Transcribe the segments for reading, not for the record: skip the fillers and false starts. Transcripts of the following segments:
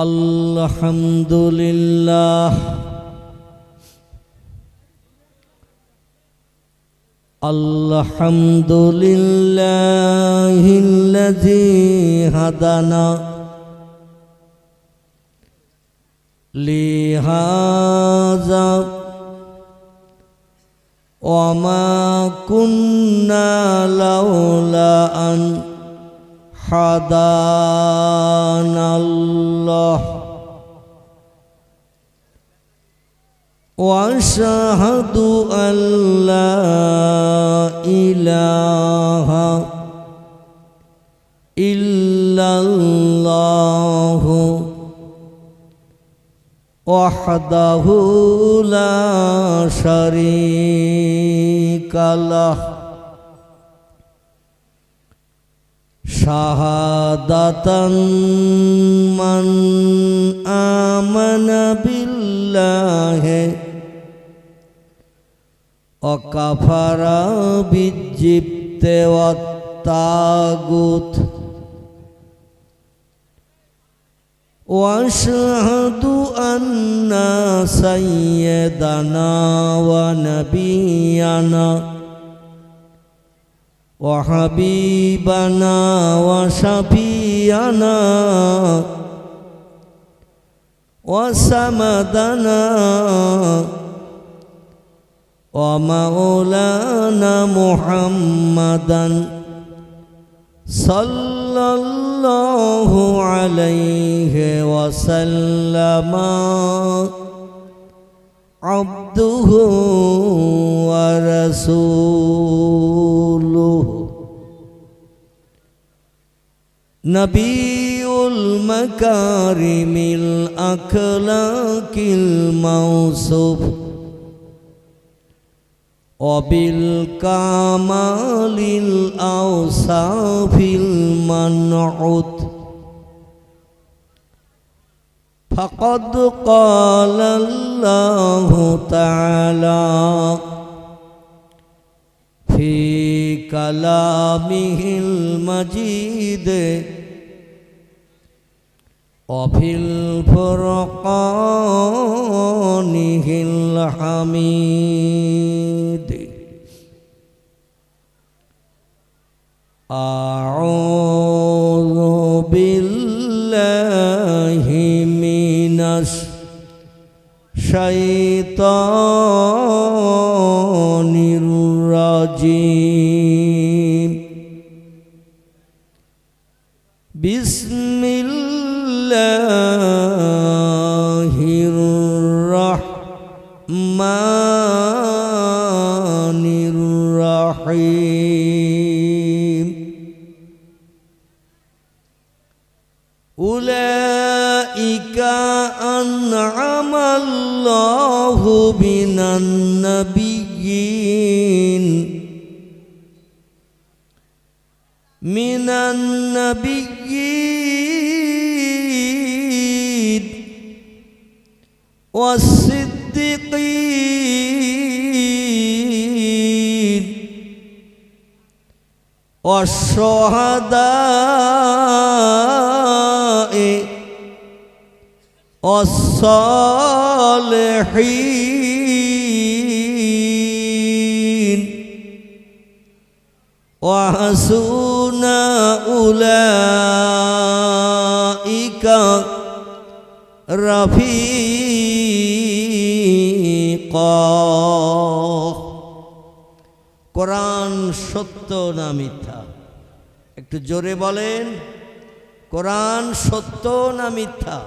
আলহামদুলিল্লাহ আলহামদুলিল্লাহিল্লাযী হাদানা লিহাযা ওয়া মা কুন্না লাউলা আন হাদানাল্লাহ ওয়া আশহাদু আল্লা ইলাহা ইল্লাল্লাহু ওয়াহদাহু লা শারীকা লাহ শাহাদাতান মান আমানা বিল্লাহি ওয়া কাফারা বিজিবতি ওয়াত তাগুত ওয়া আশহাদু আন্না সাইয়্যিদানা ওয়া নাবিয়ানা ওয়া হাবিবানা ওয়া শাফিয়ানা ওয়া সামাদানা ওয়া মাওলানা মুহাম্মাদান সাল্লাল্লাহু আলাইহি ওয়া সাল্লামা আবদুহু ওয়া রাসূলুহু নবিয়ুল মাকারিমিল আখলাকিল মাওসুফ ওয়াবিল কামালিল আওসাফিল মানউত ফাকাদ ক্বালাল্লাহু তাআলা ফি কালামিহিল মাজিদ ওয়াফিল ফুরকানিহিল হামিদ আউযু বিল্লাহি মিনাশ শাইতানির রাজিম বিসমিল্লাহির রাহমানির রাহিম উলাইকা আন'আমাল্লাহু বিনান নাবিয়্যিন মিনান নাবিয়্যিন ওয়াস-সিদ্দীকীন ওয়াশ-শুহাদা'i ওয়াস-সালিহিন ওয়া হাসুনা উলাইকা রাফিকা। কোরআন সত্য না মিথ্যা? একটু জোরে বলেন, কোরআন সত্য না মিথ্যা?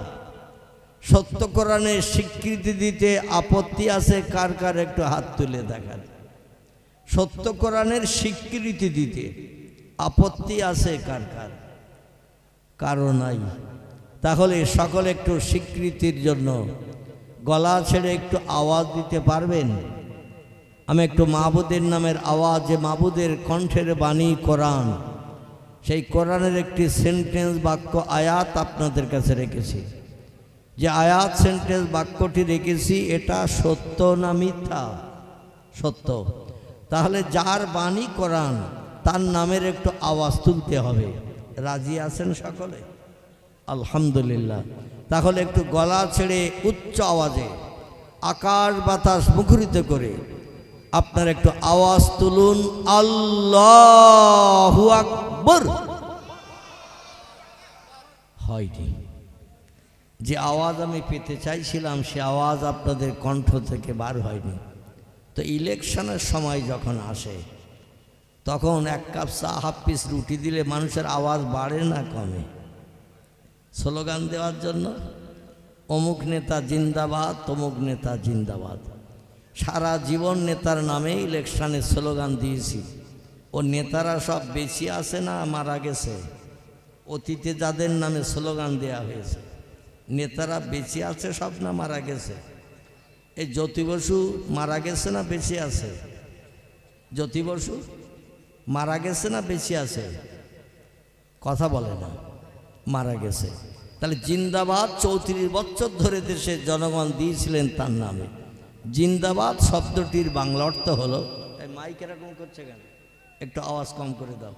সত্য কোরআনের স্বীকৃতি দিতে আপত্তি আছে কার কার? একটু হাত তুলে দেখান। সত্য কোরআনের স্বীকৃতি দিতে আপত্তি আছে কার কার? কারো নাই। তাহলে সকলে একটু স্বীকৃতির জন্য গলা ছেড়ে একটু আওয়াজ দিতে পারবেন? আমি একটু মাবুদের নামের আওয়াজ, যে মাবুদের কণ্ঠের বাণী কোরআন, সেই কোরআনের একটি সেন্টেন্স বাক্য আয়াত আপনাদের কাছে রেখেছি। যে আয়াত সেন্টেন্স বাক্যটি রেখেছি এটা সত্য না মিথ্যা? সত্য। তাহলে যার বাণী কোরআন তার নামের একটু আওয়াজ তুলতে হবে। রাজি আছেন সকলে? আলহামদুলিল্লাহ। তাহলে একটু গলা ছেড়ে উচ্চ আওয়াজে আকাশ বাতাস মুখরিত করে আপনারা একটু আওয়াজ তুলুন, আল্লাহু আকবার। হয়নি, যে আওয়াজ আমি পেতে চাইছিলাম সে আওয়াজ আপনাদের কণ্ঠ থেকে বার হয়নি। তো ইলেকশনের সময় যখন আসে তখন এক কাপ চা হাফ পিস রুটি দিলে মানুষের আওয়াজ বাড়ে না কমে? স্লোগান দেওয়ার জন্য অমুক নেতা জিন্দাবাদ, তমুক নেতা জিন্দাবাদ। সারা জীবন নেতার নামে ইলেকশনে স্লোগান দিয়েছি। ও নেতারা সব বেঁচে আছে না মারা গেছে? অতীতে যাদের নামে স্লোগান দেওয়া হয়েছে নেতারা বেঁচে আছে সব না মারা গেছে? এই জ্যোতি বসু মারা গেছে না বেঁচে আছে? জ্যোতি বসু মারা গেছে না বেঁচে আছে? কথা বলে না, মারা গেছে। তাহলে জিন্দাবাদ 34 বছর ধরে দেশের জনগণ দিয়েছিলেন তার নামে। জিন্দাবাদ শব্দটির বাংলা অর্থ হলো, মাইক এরকম করছে কেন, একটু আওয়াজ কম করে দাও।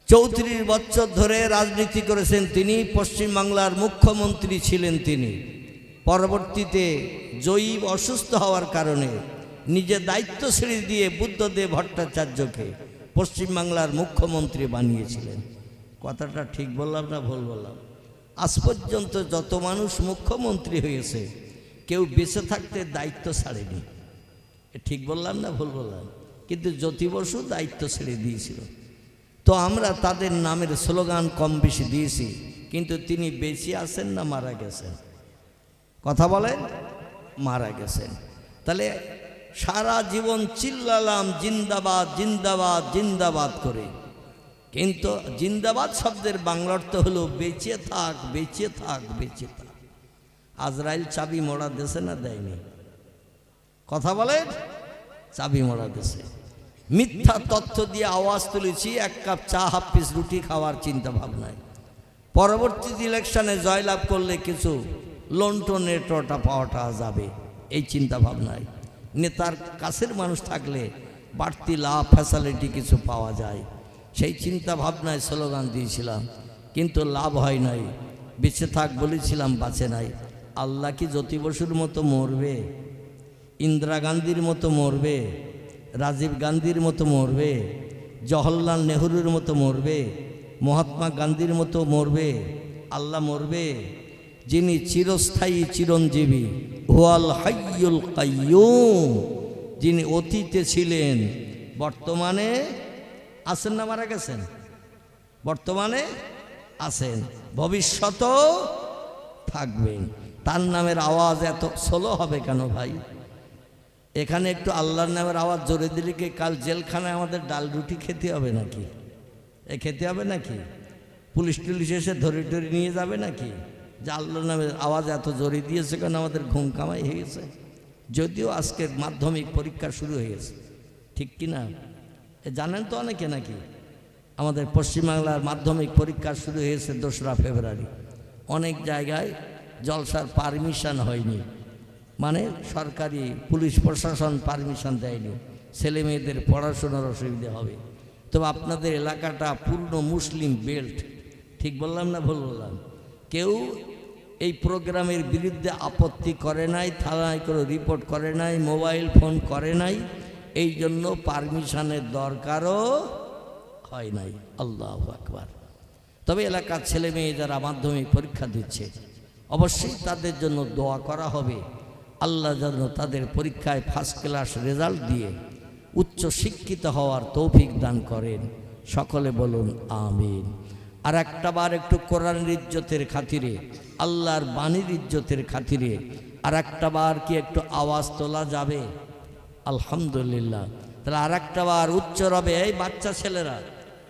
34 বছর ধরে রাজনীতি করেছেন তিনি, পশ্চিমবাংলার মুখ্যমন্ত্রী ছিলেন তিনি। পরবর্তীতে জয়ী অসুস্থ হওয়ার কারণে নিজের দায়িত্ব ছেড়ে দিয়ে বুদ্ধদেব ভট্টাচার্যকে পশ্চিমবাংলার মুখ্যমন্ত্রী বানিয়েছিলেন। কথাটা ঠিক বললাম না ভুল বললাম? আজ পর্যন্ত যত মানুষ মুখ্যমন্ত্রী হয়েছে কেউ বেঁচে থাকতে দায়িত্ব ছাড়েনি। ঠিক বললাম না ভুল বললাম? কিন্তু জ্যোতি বসু দায়িত্ব ছেড়ে দিয়েছিল। তো আমরা তাদের নামের স্লোগান কম বেশি দিয়েছি, কিন্তু তিনি বেঁচে আছেন না মারা গেছেন? কথা বলেন, মারা গেছেন। তাহলে সারা জীবন চিল্লালাম জিন্দাবাদ জিন্দাবাদ জিন্দাবাদ করে, কিন্তু জিন্দাবাদ শব্দের বাংলা অর্থ হলো বেঁচে থাক বেঁচে থাক বেঁচে থাক। আজরাইল চাবি মোড়া দেশে না দেয়নি? কথা বলেন, চাবি মোড়া দেশে। মিথ্যা তথ্য দিয়ে আওয়াজ তুলেছি এক কাপ চা হাফ পিস রুটি খাওয়ার চিন্তা ভাবনায়। পরবর্তী ইলেকশনে জয়লাভ করলে কিছু লন্ঠন নেটওয়ার্কটা পাওয়াটা যাবে এই চিন্তা ভাবনায়। নেতার কাছের মানুষ থাকলে বাড়তি লাভ ফ্যাসিলিটি কিছু পাওয়া যায় সেই চিন্তা ভাবনায় স্লোগান দিয়েছিলাম, কিন্তু লাভ হয় নাই। বেঁচে থাক বলেছিলাম, বাঁচে নাই। আল্লাহ কি জ্যোতি বসুর মতো মরবে? ইন্দিরা গান্ধীর মতো মরবে? রাজীব গান্ধীর মতো মরবে? জওহরলাল নেহরুর মতো মরবে? মহাত্মা গান্ধীর মতো মরবে? আল্লাহ মরবে? যিনি চিরস্থায়ী চিরঞ্জীবী, হুয়াল হাইয়ুল কাইয়ুম, যিনি অতীতে ছিলেন, বর্তমানে আছেন না মারা গেছেন? বর্তমানে আছেন, ভবিষ্যতেও থাকবেন। তার নামের আওয়াজ এত স্লো হবে কেন ভাই? এখানে একটু আল্লাহর নামের আওয়াজ জোরে দিলে কি কাল জেলখানায় আমাদের ডাল রুটি খেতে হবে নাকি? খেতে হবে নাকি? পুলিশ টুলিশ এসে ধরে ধরে নিয়ে যাবে নাকি? যে আল্লাহর নামের আওয়াজ এত জোরে দিয়েছে কেন? আমাদের ঘুম কামাই হয়ে গেছে। যদিও আজকের মাধ্যমিক পরীক্ষা শুরু হয়ে গেছে, ঠিক কি না? জানেন তো অনেকে নাকি আমাদের পশ্চিমবাংলার মাধ্যমিক পরীক্ষা শুরু হয়েছে 2রা ফেব্রুয়ারি। অনেক জায়গায় জলসার পারমিশন হয়নি, মানে সরকারি পুলিশ প্রশাসন পারমিশন দেয়নি, ছেলে মেয়েদের পড়াশোনার অসুবিধা হবে। তবে আপনাদের এলাকাটা পূর্ণ মুসলিম বেল্ট, ঠিক বললাম না ভুল বললাম? কেউ এই প্রোগ্রামের বিরুদ্ধে আপত্তি করে নাই, থানায় করে রিপোর্ট করে নাই, মোবাইল ফোন করে নাই, এই জন্য পারমিশনের দরকারও হয় নাই। আল্লাহু আকবার। তবে এলাকার ছেলে মেয়ে যারা মাধ্যমিক পরীক্ষা দিচ্ছে অবশ্যই তাদের জন্য দোয়া করা হবে, আল্লাহ যেন তাদের পরীক্ষায় ফার্স্ট ক্লাস রেজাল্ট দিয়ে উচ্চ শিক্ষিত হওয়ার তৌফিক দান করেন। সকলে বলুন আমিন। আর একটা বার একটু কোরআনের ইজ্জতের খাতিরে, আল্লাহর বাণীর ইজ্জতের খাতিরে আর একটা বার কি একটু আওয়াজ তোলা যাবে? আলহামদুলিল্লাহ। তাহলে আর একটা বার উচ্চ রবে, এই বাচ্চা ছেলেরা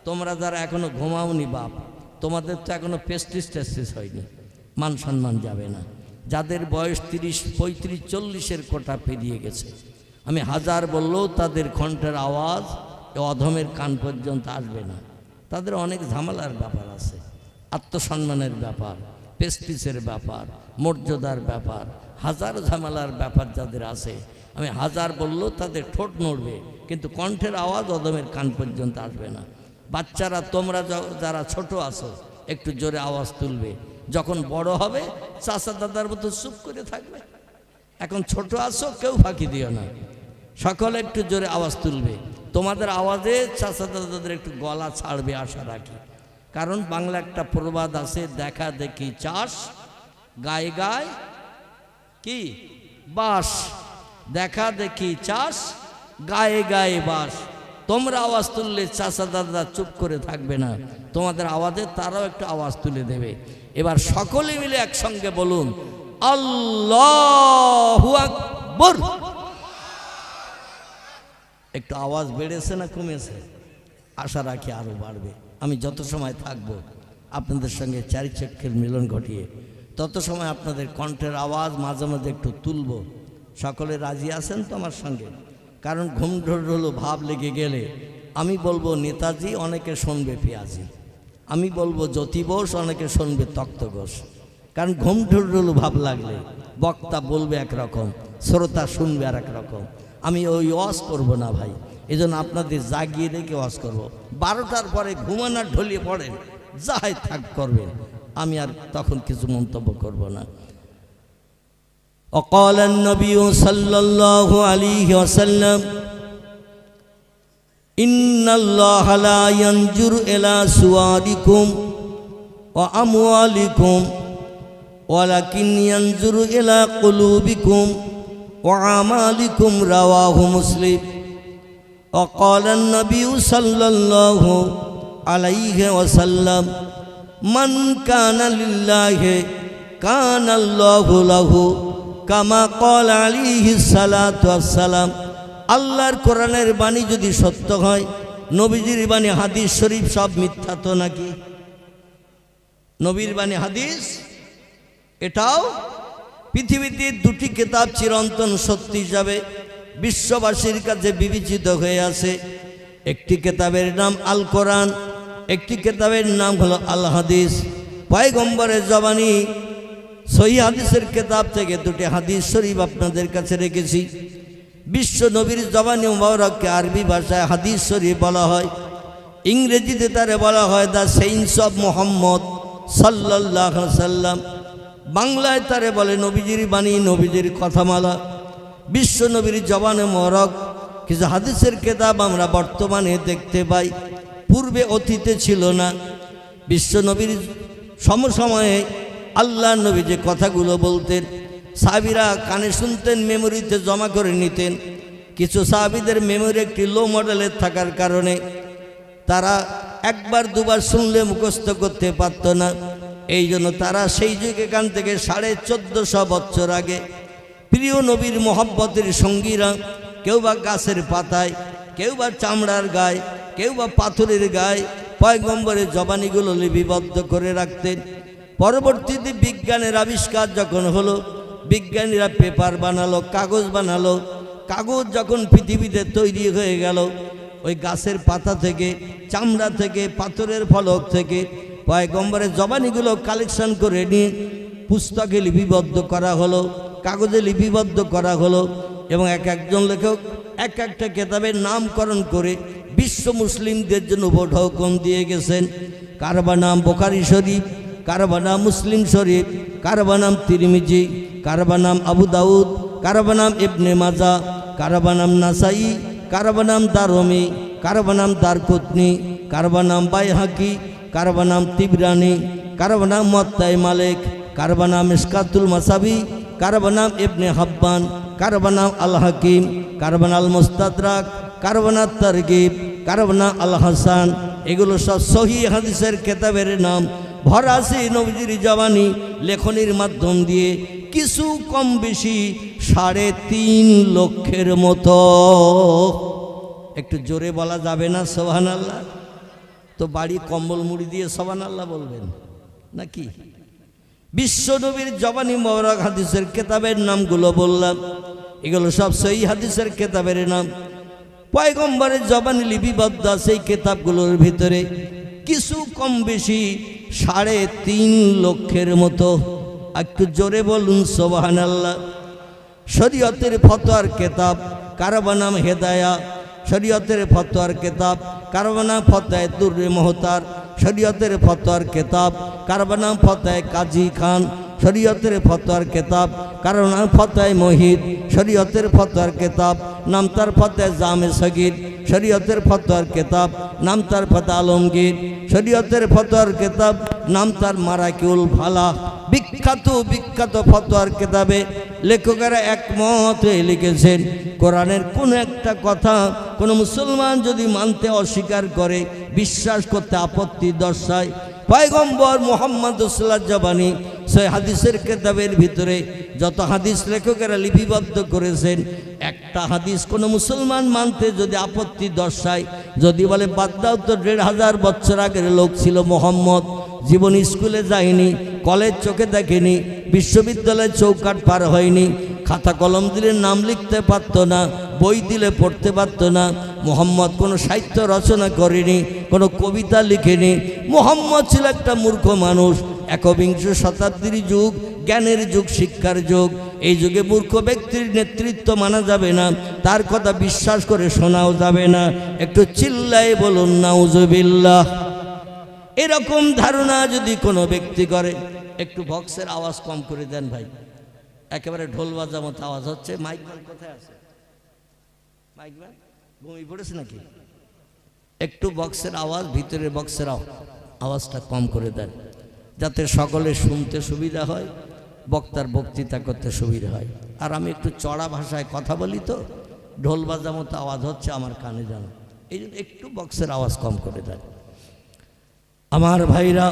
তোমরা যারা এখনো ঘুমাওনি বাপ, তোমাদের তো এখনো পেস্টিস টেস্টিস হয়নি, মান সম্মান যাবে না। যাদের বয়স 30, 35, 40-এর কোটা পেরিয়ে গেছে, আমি হাজার বললেও তাদের কণ্ঠের আওয়াজ অধমের কান পর্যন্ত আসবে না। তাদের অনেক ঝামেলার ব্যাপার আছে, আত্মসম্মানের ব্যাপার, পেস্টিসের ব্যাপার, মর্যাদার ব্যাপার, হাজার ঝামেলার ব্যাপার যাদের আছে, আমি হাজার বললেও তাদের ঠোঁট নড়বে, কিন্তু কণ্ঠের আওয়াজ অধমের কান পর্যন্ত আসবে না। বাচ্চারা তোমরা যারা ছোট আছো একটু জোরে আওয়াজ তুলবে, যখন বড় হবে চাচা দাদার মতো চুপ করে থাকবে। এখন ছোট আছো, কেউ ফাঁকি দিও না, সকলে একটু জোরে আওয়াজ তুলবে। তোমাদের আওয়াজে চাচা দাদাদের একটু গলা ছাড়বে আশা রাখি। কারণ বাংলা একটা প্রবাদ আছে, দেখা দেখি চাষ, গায়ে গায়ে কি বাস। দেখা দেখি চাষ, গায়ে গায়ে বাস। তোমরা আওয়াজ তুললে চাচা দাদা চুপ করে থাকবে না, তোমাদের আওয়াজে তারাও একটু আওয়াজ তুলে দেবে। এবার সকলে মিলে একসঙ্গে বলুন, আল্লাহু আকবার। একটু আওয়াজ বেড়েছে না কমেছে? আশা রাখি আরো বাড়বে। আমি যত সময় থাকবো আপনাদের সঙ্গে চারি চক্ষের মিলন ঘটিয়ে, তত সময় আপনাদের কণ্ঠের আওয়াজ মাঝে মাঝে একটু তুলব। সকলে রাজি আছেন তো আমার সঙ্গে? কারণ ঘুমঢোল হলো ভাব লেগে গেলে আমি বলবো নেতাজি, অনেকে শুনবে পেঁয়াজি। আমি বলবো জ্যোতি বোস, অনেকে শুনবে তক্ত ঘোষ। কারণ ঘুমঢোল হলো ভাব লাগলে বক্তা বলবে একরকম, শ্রোতা শুনবে আর এক রকম। আমি ওই ওয়াজ করবো না ভাই, এই জন্য আপনাদের জাগিয়ে রেখে ওয়াজ করবো। 12টার পরে ঘুমানোর ঢলিয়ে পড়েন, যাই থাক করবেন, আমি আর তখন কিছু মন্তব্য করব না। وقال النبي صلى الله عليه وسلم إن الله لا ينظر إلى صوركم وأموالكم ولكن ينظر إلى قلوبكم وأعمالكم رواه مسلم وقال النبي صلى الله عليه وسلم من كان لله كان الله له কামা ক্বাল আলাইহিস সালাতু ওয়াসসালাম। আল্লাহর কোরআনের বাণী যদি সত্য হয়, নবীজির বাণী হাদিস শরীফ সব মিথ্যা তো নাকি? নবীর বাণী হাদিস এটাও পৃথিবীতে দুটি কিতাব চিরন্তন সত্য হিসাবে বিশ্ববাসীর কাছে বিবেচিত হয়ে আছে। একটি কিতাবের নাম আল কোরআন, একটি কিতাবের নাম হলো আল হাদিস। পয়গম্বরের জবানি সহিহ হাদিসের কিতাব থেকে দুটি হাদিস শরীফ আপনাদের কাছে রেখেছি। বিশ্ব নবীর জবানি মুবারককে আরবি ভাষায় হাদিস শরীফ বলা হয়, ইংরেজিতে তারে বলা হয় দ্য সেইন্স অফ মুহাম্মদ সাল্লাল্লাহু আলাইহি সাল্লাম। বাংলায় তারে বলে নবীজির বাণী, নবীজির কথামালা। বিশ্ব নবীর জবানে মুবারক কিছু হাদিসের কিতাব আমরা বর্তমানে দেখতে পাই, পূর্বে অতীতে ছিল না। বিশ্ব নবীর সমসময়ে আল্লাহ নবী যে কথাগুলো বলতেন, সাহাবীরা কানে শুনতেন, মেমোরিতে জমা করে নিতেন। কিছু সাহাবীদের মেমোরি একটি লো মডেলের থাকার কারণে তারা একবার দুবার শুনলে মুখস্থ করতে পারত না। এই জন্য তারা সেই যুগে কান থেকে 1450 বছর আগে প্রিয় নবীর মহব্বতের সঙ্গীরা কেউ বা গাছের পাতায়, কেউ বা চামড়ার গায়ে, কেউ বা পাথরের গায়ে পয়গম্বরের জবানিগুলো লিপিবদ্ধ করে রাখতেন। পরবর্তীতে বিজ্ঞানের আবিষ্কার যখন হলো, বিজ্ঞানীরা পেপার বানালো, কাগজ বানালো। কাগজ যখন পৃথিবীতে তৈরি হয়ে গেল, ওই গাছের পাতা থেকে, চামড়া থেকে, পাথরের ফলক থেকে পয়গম্বরের জবানিগুলো কালেকশন করে নিয়ে পুস্তকে লিপিবদ্ধ করা হলো, কাগজে লিপিবদ্ধ করা হলো। এবং এক একজন লেখক এক একটা কিতাবের নামকরণ করে বিশ্ব মুসলিমদের জন্য উপঢৌকন দিয়ে গেছেন। কার বা নাম বুখারী শরীফ, কার বা নাম মুসলিম শরীফ, কার বা নাম তিরমিজি, কার বা নাম আবু দাউদ, কার বা নাম ইবনে মাজাহ, কার বা নাম নাসাই, কার বা নাম দারমি, কার বা নাম দারকুতনি, কার বা নাম বাইহাকি, কার বা নাম তিবরানি, কার বা নাম মুওয়াত্তা মালিক, কার বা নাম মিশকাতুল মাসাবি, কার বা নাম ইবনে হাব্বান, কার বা নাম আল হাকিম, কার বা নাম আল মুস্তাদরাক, কার বা নাম তারগিব, কার বা নাম আল হাসান। এগুলো সব সহিহ হাদিসের কিতাবের নাম। ভরা আছে নবীজির জবানি লেখনির মাধ্যম দিয়ে, কিছু কম বেশি 3.5 লক্ষের মতো। একটু জোরে বলা যাবে না সুবহানাল্লাহ? তো বাড়ি কম্বল মুড়ি দিয়ে সুবহানাল্লাহ বলবেন নাকি? বিশ্ব নবীর জবানি মোবারক হাদিসের কিতাবের নামগুলো বললাম, এগুলো সব সহিহ হাদিসের কিতাবের নাম। পয়গম্বরের জবানি লিপিবদ্ধ সেই কিতাবগুলোর ভিতরে কিছু কম বেশি 3.5 লক্ষের মতো। একটু জোরে বলুন সুবহানাল্লাহ। শরীয়তের ফতোয়ার কিতাব, কারো নাম হেদায়া, শরীয়তের ফতোয়ার কিতাব, কারো নাম ফতোয়া দুররে মুহতার, শরীয়তের ফতোয়ার কিতাব, কারো নাম ফতোয়া কাজী খান, শরীয়তের ফতোয়ার কিতাব, কারো নাম ফতোয়া মুহিত, শরীয়তের ফতোয়ার কিতাব, নাম তার ফতোয়া জামে সগীর, শরীয়তের ফতোয়ার কিতাব, নাম তার ফতোয়া আলমগীর, শরীয়তের ফতোয়ার কিতাব, নাম তার মারাকিউল ফালাহ। বিখ্যাত বিখ্যাত ফতোয়ার কিতাবে লেখকেরা একমত হয়ে লিখেছেন, কোরআনের কোন একটা কথা কোনো মুসলমান যদি মানতে অস্বীকার করে, বিশ্বাস করতে আপত্তি দর্শায়, পয়গম্বর মুহাম্মদ রাসূলুল্লাহ জবানি সেই হাদিসের কিতাবের ভিতরে যত হাদিস লেখকেরা লিপিবদ্ধ করেছেন, একটা হাদিস কোনো মুসলমান মানতে যদি আপত্তি দর্শায়, যদি বলে বাদ দাও তো ১৫০০ বছর আগের লোক ছিল মুহাম্মদ, জীবন স্কুলে যায়নি, কলেজ চোখে দেখেনি, বিশ্ববিদ্যালয়ের চৌকাঠ পার হয়নি, খাতা কলম দিলে নাম লিখতে পারত না, বই দিলে পড়তে পারত না, মুহাম্মদ কোনো সাহিত্য রচনা করেনি, কোনো কবিতা লিখেনি, মুহাম্মদ ছিল একটা মূর্খ মানুষ। একবিংশ শতাব্দীর যুগ, জ্ঞানের যুগ, শিক্ষার যুগ। এই যুগে মূর্খ ব্যক্তির নেতৃত্ব মানা যাবে না, তার কথা বিশ্বাস করে শোনাও যাবে না। একটু চিল্লায়ে বলুন নাউজুবিল্লাহ। এরকম ধারণা যদি কোনো ব্যক্তি করে, একটু বক্সের আওয়াজ কম করে দেন ভাই, একেবারে ঢোল বাজা মতো আওয়াজ হচ্ছে। মাইকম্যান কোথায় আছে? মাইকম্যান ঘুমিয়ে পড়েছে নাকি? একটু বক্সের আওয়াজ, ভিতরের বক্সের আওয়াজটা কম করে দেন, যাতে সকলে শুনতে সুবিধা হয়, বক্তার বক্তৃতা করতে সুবিধা হয়। আর আমি একটু চড়া ভাষায় কথা বলি তো, ঢোল বাজা মতো আওয়াজ হচ্ছে আমার কানে যেন, এই জন্য একটু বক্সের আওয়াজ কম করে দেন। আমার ভাইরা,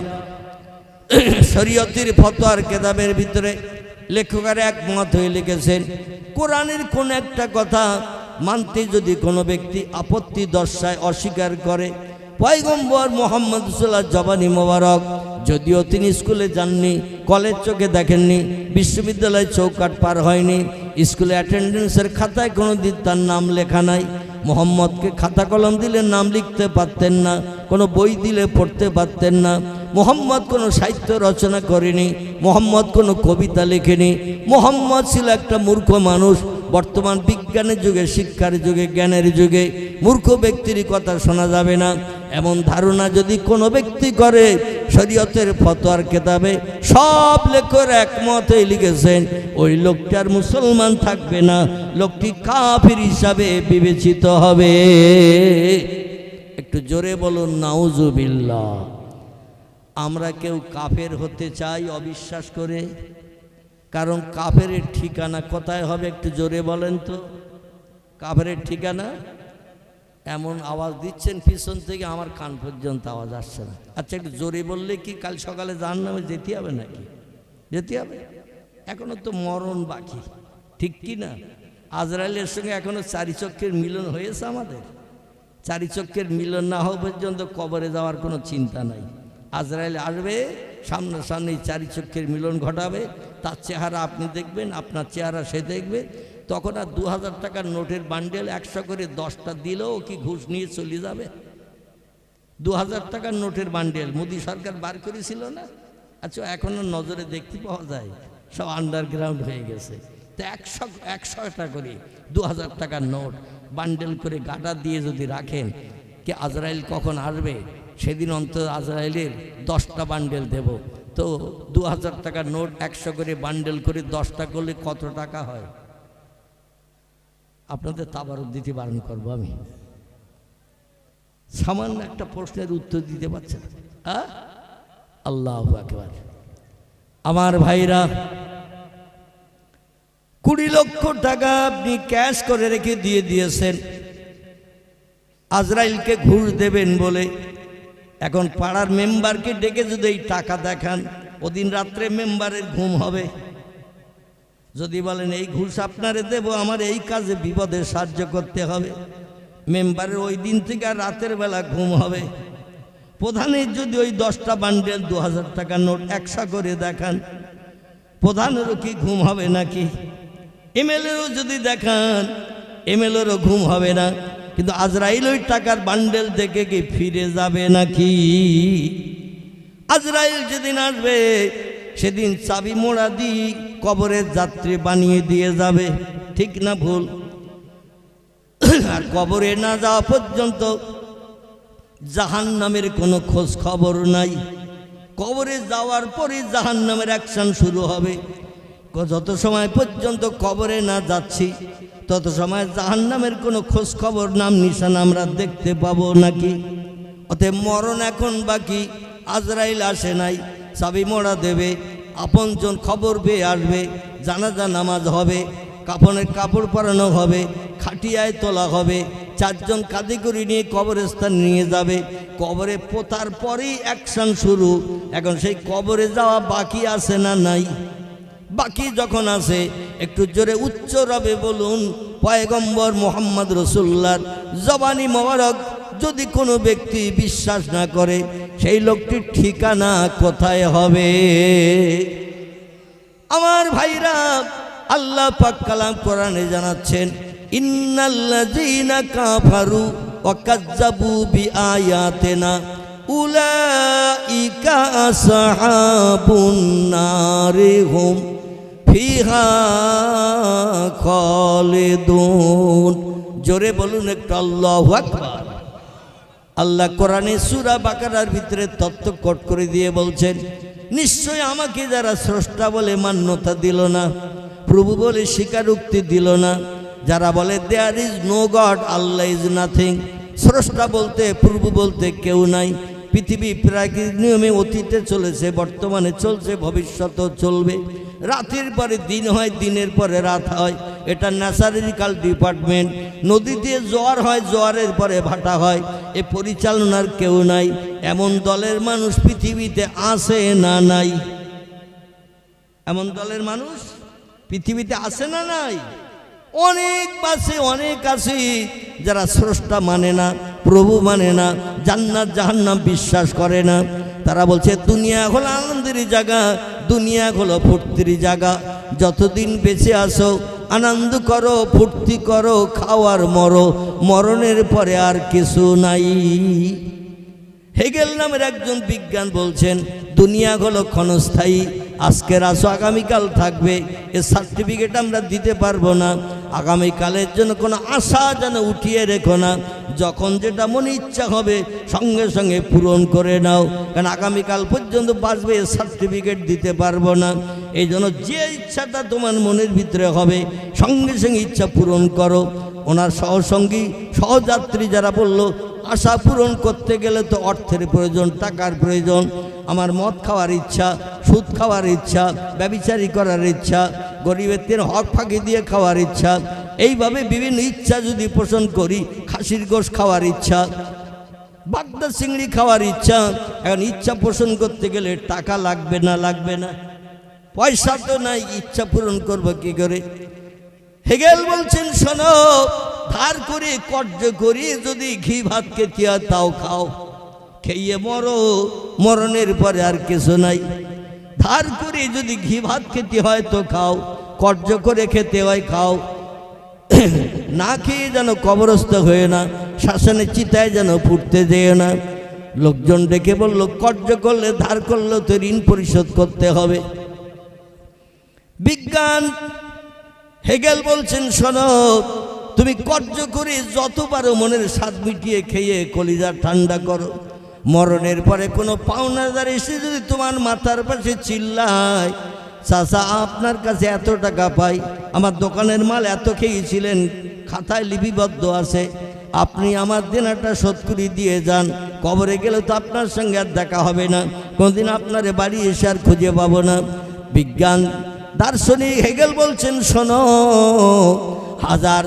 শরীয়তের ফতোয়ার কিতাবের ভিতরে লেখকেরা একমত হয়ে লিখেছেন, কোরআনের কোন একটা কথা মানতে যদি কোনো ব্যক্তি আপত্তি দর্শায়, অস্বীকার করে, পয়গম্বর মুহাম্মদ রাসূলুল্লাহ জবানি মোবারক, যদিও তিনি স্কুলে যাননি, কলেজ চোখে দেখেননি, বিশ্ববিদ্যালয় চৌকাঠ পার হয়নি, স্কুলে অ্যাটেন্ডেন্সের খাতায় কোনো দিন তার নাম লেখা নাই, মুহাম্মদকে খাতা কলম দিলে নাম লিখতে পারতেন না, কোনো বই দিলে পড়তে পারতেন না, মুহাম্মদ কোনো সাহিত্য রচনা করেনি, মুহাম্মদ কোনো কবিতা লেখেনি, মুহাম্মদ ছিল একটা মূর্খ মানুষ। বর্তমান বিজ্ঞানের যুগে, শিক্ষার যুগে, জ্ঞানের যুগে মূর্খ ব্যক্তির কথা শোনা যাবে না, এমন ধারণা যদি কোনো ব্যক্তি করে, শরীয়তের ফতোয়ার কিতাবে সব লেখক একমত হয়ে লিখেছেন, ওই লোকটার মুসলমান থাকবে না, লোকটি কাফির হিসাবে বিবেচিত হবে। একটু জোরে বলুন নাউজুবিল্লাহ। আমরা কেউ কাফের হতে চাই অবিশ্বাস করে? কারণ কাফেরের ঠিকানা কোথায় হবে? একটু জোরে বলেন তো, কাফেরের ঠিকানা? এমন আওয়াজ দিচ্ছেন পিছন থেকে, আমার কান পর্যন্ত আওয়াজ আসছে না। আচ্ছা, একটু জোরে বললে কি কাল সকালে জাহান্নামে যেতে হবে নাকি? যেতে হবে? এখনো তো মরণ বাকি, ঠিক কি না? আজরাইলের সঙ্গে এখনো চারি চক্ষের মিলন হয়েছে আমাদের? চারি চক্ষের মিলন না হওয়া পর্যন্ত কবরে যাওয়ার কোনো চিন্তা নাই। আজরাইল আসবে, সামনাসামনি চারি চক্ষের মিলন ঘটাবে, তার চেহারা আপনি দেখবেন, আপনার চেহারা সে দেখবে। তখন আর 2000 টাকার নোটের বান্ডেল 100 করে 10টা দিলেও কি ঘুষ নিয়ে চলে যাবে? 2000 টাকার নোটের বান্ডেল মোদী সরকার বার করেছিল না? আচ্ছা, এখনো নজরে দেখতে পাওয়া যায়, সব আন্ডারগ্রাউন্ড হয়ে গেছে। তো 100টা করে 2000 টাকার নোট বান্ডেল করে গাটা দিয়ে যদি রাখেন, কি আজরাইল কখন আসবে সেদিন অন্তত আজরাইলের 10টা বান্ডেল দেব। তো 2000 টাকার নোট 100 করে বান্ডেল করে 10টা করলে কত টাকা হয়? আপনাদের তাবারক দিতে বারণ করবো আমি। সামান্য একটা প্রশ্নের উত্তর দিতে পারছেন? আল্লাহু আকবার। আমার ভাইরা, 20 লক্ষ টাকা আপনি ক্যাশ করে রেখে দিয়েছেন আজরাইলকে ঘুষ দেবেন বলে। এখন পাড়ার মেম্বারকে ডেকে যদি এই টাকা দেখান, ওদিন রাত্রে মেম্বারের ঘুম হবে। যদি বলেন এই ঘুষ আপনারে দেব, আমার এই কাজে বিপদে সাহায্য করতে হবে, মেম্বারের ওই দিন থেকে আর রাতের বেলা ঘুম হবে। প্রধানের যদি ওই 10টা বান্ডেল 2000 টাকার নোট 100 করে দেখান, প্রধানেরও কি ঘুম হবে নাকি? এমএলএরও যদি দেখান, এমএলএরও ঘুম হবে না। কিন্তু আজরাইল ওই টাকার বান্ডেল দেখে কি ফিরে যাবে নাকি? আজরাইল যেদিন আসবে সেদিন চাবি মোড়া দিয়ে কবরের যাত্রী বানিয়ে দিয়ে যাবে, ঠিক না ভুল? আর কবরে না যাওয়া পর্যন্ত জাহান্নামের কোনো খোঁজ খবর নাই। কবরে যাওয়ার পরে জাহান্নামের অ্যাকশন শুরু হবে। যত সময় পর্যন্ত কবরে না যাচ্ছি তত সময় জাহান্নামের কোনো খোঁজ খবর নাম নিশান আমরা দেখতে পাবো নাকি? অতএব মরণ এখন বাকি, আজরাইল আসে নাই, চাবি মোড়া দেবে, আপনজন খবর পেয়ে আসবে, জানাজা নামাজ হবে, কাফনের কাপড় পরানো হবে, খাটিয়ায় তোলা হবে, চারজন কাঁধে করে নিয়ে কবরস্থান নিয়ে যাবে। কবরে পোতার পরেই অ্যাকশন শুরু। এখন সেই কবরে যাওয়া বাকি আছে না নাই? বাকি যখন আছে একটু জোরে উচ্চ রবে বলুন পয়গম্বর মুহাম্মদ রাসূলুল্লাহর জবানি মোবারক যদি কোনো ব্যক্তি বিশ্বাস না করে সেই লোকটির ঠিকানা কোথায় হবে? আমার ভাইরা, আল্লাহ পাক কালাম কোরআনে জানাচ্ছেন, ইন্নাল্লাযীনা কাফারু ওয়া কাযযাবু বিআয়াতিনা উলাইকা আসহাবুন নারি হুম ফিহা খালিদুন। জোরে বলুন একটু আল্লাহু আকবার। আল্লাহ কোরআনে সূরা বাকারার ভিতরে তত্ত্ব কোট করে দিয়ে বলছেন, নিশ্চয় আমাকে যারা স্রষ্টা বলে মান্যতা দিল না, প্রভু বলে স্বীকারোক্তি দিল না, যারা বলে there is no God, Allah is nothing, স্রষ্টা বলতে প্রভু বলতে কেউ নাই, পৃথিবী প্রাকৃতিক নিয়মে অতীতে চলেছে, বর্তমানে চলছে, ভবিষ্যতেও চলবে, রাতের পরে দিন হয়, দিনের পরে রাত হয়, এটা ন্যাচারাল ডিপার্টমেন্ট, নদীতে জোয়ার হয়, জোয়ারের পরে ভাটা হয়, এ পরিচালনার কেউ নাই, এমন দলের মানুষ পৃথিবীতে আছে না নাই? এমন দলের মানুষ পৃথিবীতে আছে না নাই? অনেক আছে, অনেক আছে যারা স্রষ্টা মানে না, প্রভু মানে না, জান্নাত জাহান্নাম বিশ্বাস করে না। তারা বলছে দুনিয়া হলো আনন্দের জায়গা, দুনিয়া হলো ফুর্তির জায়গা, যতদিন বেঁচে আসো আনন্দ করো, ফুর্তি করো, খাওয়ার মরো, মরণের পরে আর কিছু নাই। হেগেল নামের একজন বিজ্ঞান বলছেন দুনিয়া হলো ক্ষণস্থায়ী, আজকের আসো আগামীকাল থাকবে, এ সার্টিফিকেট আমরা দিতে পারবো না, আগামীকালের জন্য কোনো আশা যেন উঠিয়ে রেখো না, যখন যেটা মনে ইচ্ছা হবে সঙ্গে সঙ্গে পূরণ করে নাও, কারণ আগামীকাল পর্যন্ত বাঁচবে এ সার্টিফিকেট দিতে পারবো না। এই জন্য যে ইচ্ছাটা তোমার মনের ভিতরে হবে সঙ্গে সঙ্গে ইচ্ছা পূরণ করো। ওনার সহসঙ্গী সহযাত্রী যারা বলল আশা পূরণ করতে গেলে তো অর্থের প্রয়োজন, টাকার প্রয়োজন, আমার মদ খাওয়ার ইচ্ছা, সুদ খাওয়ার ইচ্ছা, ব্যভিচারী করার ইচ্ছা, গরিবের হক ফাঁকি দিয়ে খাওয়ার ইচ্ছা, এইভাবে বিভিন্ন ইচ্ছা যদি পোষণ করি, খাসির গোশ খাওয়ার ইচ্ছা, বাগদা চিংড়ি খাওয়ার ইচ্ছা, এখন ইচ্ছা পোষণ করতে গেলে টাকা লাগবে না? লাগবে না? পয়সা তো নাই, ইচ্ছা পূরণ করবো কি করে? হেগেল বলছেন শোনো, ধার করে কর্য করি যদি ঘি ভাত খেতে হয় তাও খাও, খেয়ে মরো, মরণের পরে আর কিছু নাই। ধার করে যদি ঘি ভাত খেতে হয় তো খাও, কর্য করে খেতে হয় খাও, না খেয়ে যেন কবরস্থ হয়ে না, শ্মশানে চিতায় যেন ফুটতে যেও না। লোকজন ডেকে বলল কর্য করলে, ধার করলেও তো ঋণ পরিশোধ করতে হবে। বিজ্ঞান হেগেল বলছেন শোনো, তুমি কর্য করে যত পারো মনের স্বাদ মিটিয়ে খেয়ে কলিজা ঠান্ডা করো, মরণের পরে কোনো পাওনাদার এসে যদি তোমার মাথার পাশে চিল্লায়, চাচা আপনার কাছে এত টাকা পাই, আমার দোকানের মাল এত খেয়েছিলেন, খাতায় লিপিবদ্ধ আছে, আপনি আমার দেনাটা শোধ করে দিয়ে যান, কবরে গেলে তো আপনার সঙ্গে আর দেখা হবে না, কোনদিন আপনার বাড়ি এসে আর খুঁজে পাবো না। বিজ্ঞান দার্শনিক হেগেল বলছেন শোনো, হাজার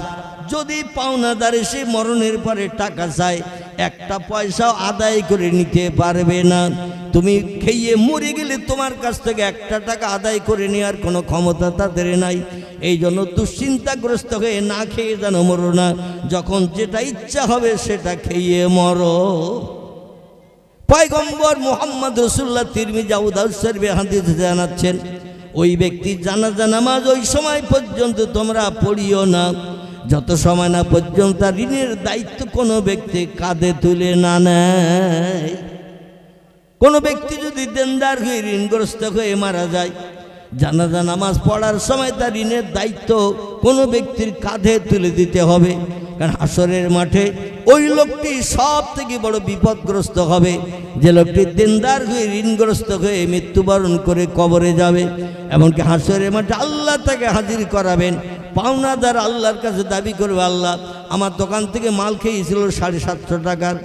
যদি পাওনাদার এসে মরণের পরে টাকা চায়, একটা পয়সাও আদায় করে নিতে পারবে না। তুমি খেয়ে মরে গেলে তোমার কাছ থেকে একটা টাকা আদায় করে নেওয়ার কোনো ক্ষমতা তাদের নাই। এই জন্য দুশ্চিন্তাগ্রস্ত হয়ে না খেয়ে যেন মরো না, যখন যেটা ইচ্ছা হবে সেটা খেয়ে মরো। পয়গম্বর মুহাম্মদ রাসূলুল্লাহ তিরমিজি আবু দাউদ শরীফে হাদিসে জানাচ্ছেন, ওই ব্যক্তি জানাজা নামাজ ওই সময় পর্যন্ত তোমরা পড়িও না যত সময় না পর্যন্ত ঋণের দায়িত্ব কোনো ব্যক্তি কাঁধে তুলে না নেয়। কোনো ব্যক্তি যদি দেনদার হয়ে ঋণগ্রস্ত হয়ে মারা যায়, জানাজা নামাজ পড়ার সময় তার ঋণের দায়িত্ব কোনো ব্যক্তির কাঁধে তুলে দিতে হবে, কারণ হাসরের মাঠে ওই লোকটি সব থেকে বড় বিপদগ্রস্ত হবে, যে লোকটি দিনদার হয়ে ঋণগ্রস্ত হয়ে মৃত্যুবরণ করে কবরে যাবে। এমনকি হাসরের মাঠে আল্লাহ তাকে হাজির করাবেন। পাওনাদার আল্লাহর কাছে দাবি করবে, আল্লাহ আমার দোকান থেকে মাল খেয়েছিল 750 টাকার,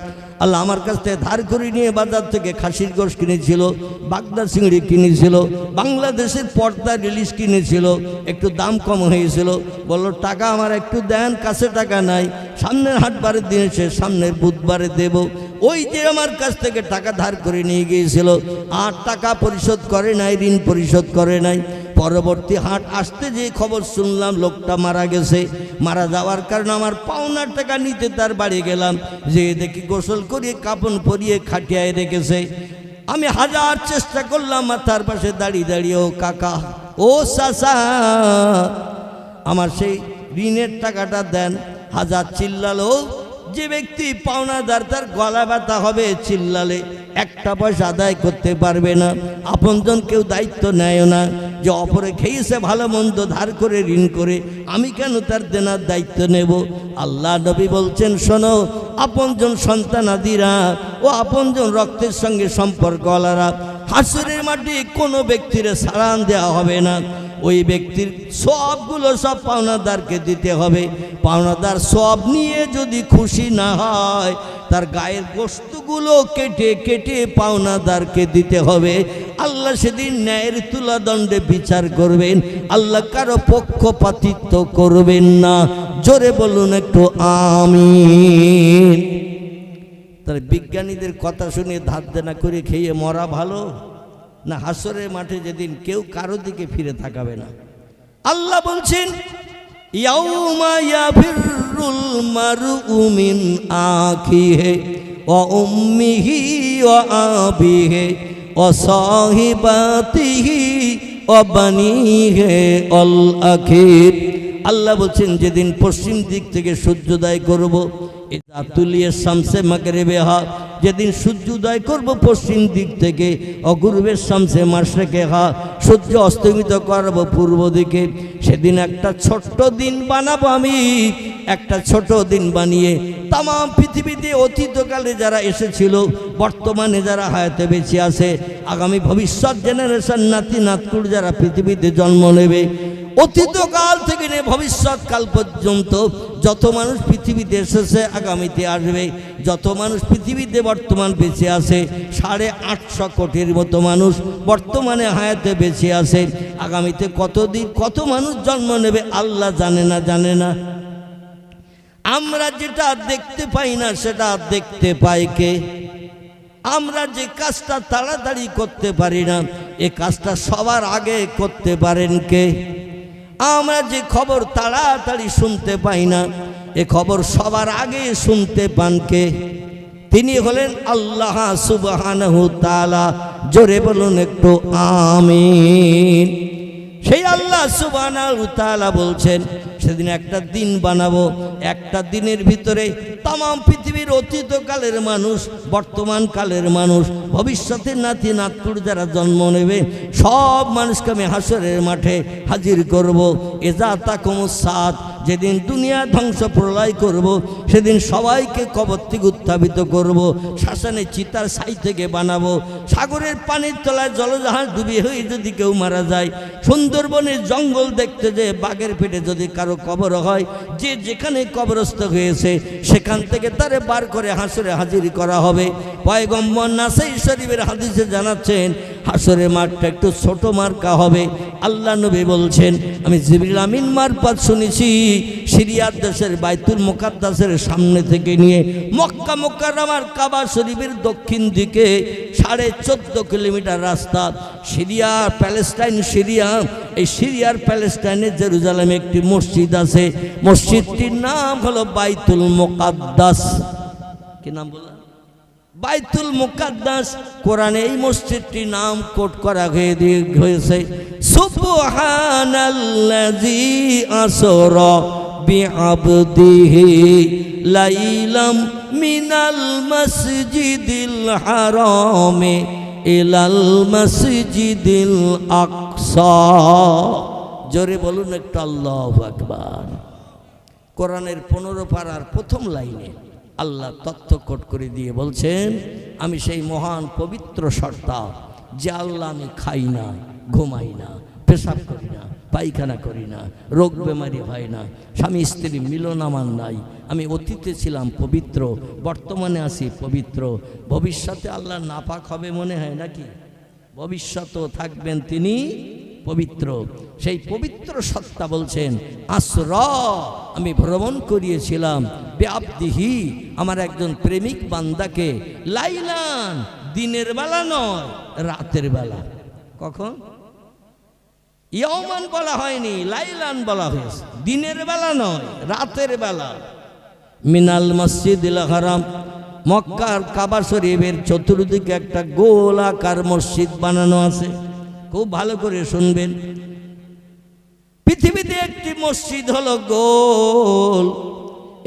আল্লাহ আমার কাছ থেকে ধার করে নিয়ে বাজার থেকে খাসির গোশত কিনেছিল, বাগদা চিংড়ি কিনেছিল, বাংলাদেশের পর্দা রিলিজ কিনেছিল, একটু দাম কম হয়েছিল, বললো টাকা আমার একটু দেন, কাছে টাকা নাই, সামনের হাটবারের দিন এসে সামনের বুধবারে দেব। ওই যে আমার কাছ থেকে টাকা ধার করে নিয়ে গিয়েছিল আর টাকা পরিশোধ করে নাই, ঋণ পরিশোধ করে নাই। পরবর্তী হাট আসতে যে খবর শুনলাম লোকটা মারা গেছে। মারা যাওয়ার কারণে আমার পাওনার টাকা নিতে তার বাড়ি গেলাম, যে দেখি গোসল করিয়ে কাপড় পরিয়ে খাটিয়ায় রেখেছে। আমি হাজার চেষ্টা করলাম মাথার পাশে দাঁড়িয়ে দাঁড়িয়ে, ও কাকা, ও চাচা, আমার সেই ঋণের টাকাটা দেন। হাজার চিল্লালো, যে ব্যক্তি পাওনাদার তার গলা ব্যথা হবে চিল্লালে, একটা পয়সা আদায় করতে পারবে না। আপনজন কেউ দায়িত্ব নেয় না, যে অপরে খেয়েছে ভালো মন্দ ধার করে ঋণ করে, আমি কেন তার দেনার দায়িত্ব নেব। আল্লাহ নবী বলছেন, শোনো, আপনজন সন্তানাদিরা ও আপনজন রক্তের সঙ্গে সম্পর্কওয়ালারা হাসরের মাঠে কোনো ব্যক্তির সালাম দেওয়া হবে না। ওই ব্যক্তির সবগুলো সব পাওনাদারকে দিতে হবে। পাওনাদার সব নিয়ে যদি খুশি না হয়, তার গায়ের গোশতগুলো কেটে কেটে পাওনাদারকে দিতে হবে। আল্লাহ সেদিন ন্যায়ের তুলাদণ্ডে বিচার করবেন। আল্লাহ কারো পক্ষপাতিত্ব করবেন না। জোরে বলুন একটু আমিন। তাহলে বিজ্ঞানীদের কথা শুনে ধার দেনা করে খেয়ে মরা ভালো না হাসরের মাঠে যেদিন কেউ কারো দিকে ফিরে তাকাবে না? আল্লাহ বলছেন, ইয়াউমা ইয়াফিরুল মারউ মিন আখিহি ওয়া উম্মিহি ওয়া আবিহি ওয়া সাহিবাতিহি ওয়া বানিহি আল আখির। আল্লাহ বলছেন, যেদিন পশ্চিম দিক থেকে সূর্যোদয় করব, এটা তুলিয়ে শামসে মাগরিবে হা, যেদিন সূর্যোদয় করব পশ্চিম দিক থেকে, অগুরবের শামসে মাশরিকে হা, সূর্য অস্তমিত করব পূর্ব দিকে, সেদিন একটা ছোট্ট দিন বানাবো আমি। একটা ছোট দিন বানিয়ে তাম পৃথিবীতে অতীতকালে যারা এসেছিল, বর্তমানে যারা হায়াতে বেঁচে আছে, আগামী ভবিষ্যৎ জেনারেশন নাতি নাতকুর যারা পৃথিবীতে জন্ম নেবে, অতীতকাল থেকে নিয়ে ভবিষ্যৎকাল পর্যন্ত যত মানুষ পৃথিবীতে এসেছে, আগামীতে আসবে, যত মানুষ পৃথিবীতে বর্তমান বেঁচে আছে, 850 কোটির মতো মানুষ বর্তমানে হায়াতে বেঁচে আছে। আগামীতে কত মানুষ জন্ম নেবে আল্লাহ জানে না। আমরা যেটা দেখতে পাই না সেটা দেখতে পাই কে? আমরা যে কাজটা তাড়াতাড়ি করতে পারি না, এ কাজটা সবার আগে করতে পারেন কে? আমরা যে খবর তাড়াতাড়ি শুনতে পাই না, এ খবর সবার আগে শুনতে পান কে? তিনি হলেন আল্লাহ সুবহানাহু তাআলা। জোরে বলুন একটু আমিন। সেই আল্লাহ সুবহানাহু তাআলা বলছেন, সেদিন একটা দিন বানাবো, একটা দিনের ভিতরে তাম পৃথিবীর অতীতকালের মানুষ, বর্তমান কালের মানুষ, ভবিষ্যতের নাতি নাতকুর যারা জন্ম নেবে, সব মানুষকে আমি হাসরের মাঠে হাজির করব। এজা তাকুমুস সাত, যেদিন দুনিয়া ধ্বংস প্রলয় করব, সেদিন সবাইকে কবর থেকে উত্থাপিত করব, শ্মশানে চিতার ছাই থেকে বানাবো, সাগরের পানির তলায় জলজাহাজ ডুবে হয়ে যদি কেউ মারা যায়, সুন্দরবনের জঙ্গল দেখতে যে বাঘের পেটে যদি কারো কবর হয়, যে যেখানে কবরস্থ হয়েছে সেখান থেকে তারে বার করে হাসরে হাজির করা হবে। পয়গম্বর নাসাই শরীফের হাদিসে জানাচ্ছেন, হাসরের মাঠটা একটু ছোট মার্কা হবে। আল্লাহ নবী বলছেন, আমি জিবরিল আমিন মারফত শুনেছি, সিরিয়ার দেশের বাইতুল মুকাদ্দাসের সামনে থেকে নিয়ে মক্কা মুকাররমার কাবা শরীফের দক্ষিণ দিকে 14.5 কিলোমিটার রাস্তা। সিরিয়ার প্যালেস্টাইন, এই সিরিয়ার প্যালেস্টাইনে জেরুজালেমে একটি মসজিদ আছে। মসজিদটির নাম হলো বাইতুল মুকাদ্দাস। কি নাম বললাম? বাইতুল মুকাদ্দাস। কোরআনে এই মসজিদটির নাম কোট করা হয়েছে, সুবহানাল্লাযী আসরা বিআবদিহি লাইলাম মিনাল মাসজিদিল হারামে ইলাল মাসজিদিল আকসা। জোরে বলুন একটু আল্লাহু আকবার। কোরআনের 15 পারার প্রথম লাইনে আল্লাহ তথ্য কোট করে দিয়ে বলছেন, আমি সেই মহান পবিত্র সত্তা যে আল্লাহ, আমি খাই না, ঘুমাই না, পেশাব করি না, পায়খানা করি না, রোগ বেমারি হয় না, স্বামী স্ত্রী মিলন আমার নাই, আমি অতীতে ছিলাম পবিত্র, বর্তমানে আছি পবিত্র, ভবিষ্যতে আল্লাহ নাপাক হবে মনে হয় নাকি? ভবিষ্যতেও থাকবেন তিনি পবিত্র। সেই পবিত্র সত্তা বলছেন, আসরা, আমি ভ্রমণ করিয়েছিলাম বেআবদিহি, আমার একজন প্রেমিক বান্দাকে, লাইলান, দিনের বেলা নয়, রাতের বেলা। কখন? ইয়ামান বলা হয়নি, লাইলান বলা হয়েছে, দিনের বেলা নয়, রাতের বেলা। মিনাল মসজিদিল হারাম, মক্কার কাবা শরীফের চতুর্দিকে একটা গোলাকার মসজিদ বানানো আছে, খুব ভালো করে শুনবেন। পৃথিবীতে একটি মসজিদ হলো গোল,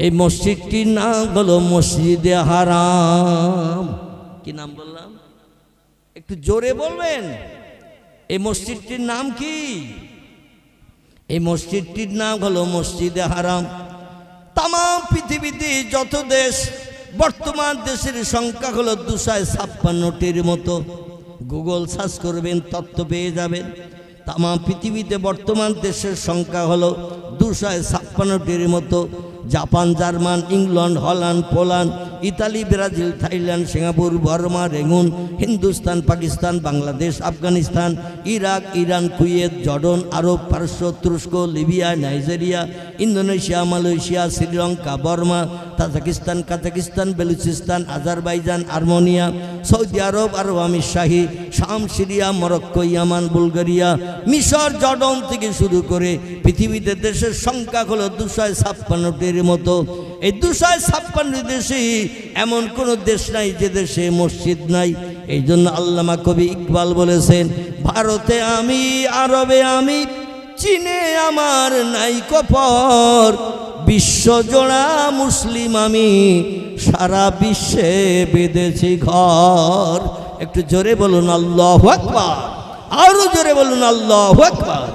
এই মসজিদটির নাম হলো মসজিদে হারাম। কি নাম বললাম? একটু জোরে বলবেন। এই মসজিদটির নাম কি? এই মসজিদটির নাম হলো মসজিদে হারাম। তাম পৃথিবীতে যত দেশ, বর্তমান দেশের সংখ্যা হলো 256টির মতো। গুগল সার্চ করবেন, তথ্য পেয়ে যাবেন। তাম পৃথিবীতে বর্তমান দেশের সংখ্যা হলো 256টির মতো। Japan, German, England, Holland, Poland, Italy, Brazil, Thailand, Singapore, Burma, Rangoon, Hindustan, Pakistan, Bangladesh, Afghanistan, Iraq, Iran, Kuwait, Jordan, Arab, পারস্য, তুরস্ক, Libya, Nigeria, Indonesia, Malaysia, Sri Lanka, Burma, Tajikistan, Kazakhstan, Balochistan, Azerbaijan, Armenia, Saudi Arab, Arab আমিরশাহী, শাম, সিরিয়া, মরক্কো, ইয়ামান, বুলগেরিয়া, মিশর, Jordan থেকে শুরু করে পৃথিবীতে দেশের সংখ্যা হলো 256টির মতো। এই 256 দেশে এমন কোনো দেশ নাই যে দেশে মসজিদ নাই। এই জন্য আল্লামা কবি ইকবাল বলেছেন, ভারতে আমি, আরবে আমি, চীনে আমার নাই কপর, বিশ্বজোড়া মুসলিম আমি, সারা বিশ্বে বেঁধেছি ঘর। একটু জোরে বলুন আল্লাহু আকবার, আরো জোরে বলুন আল্লাহু আকবার।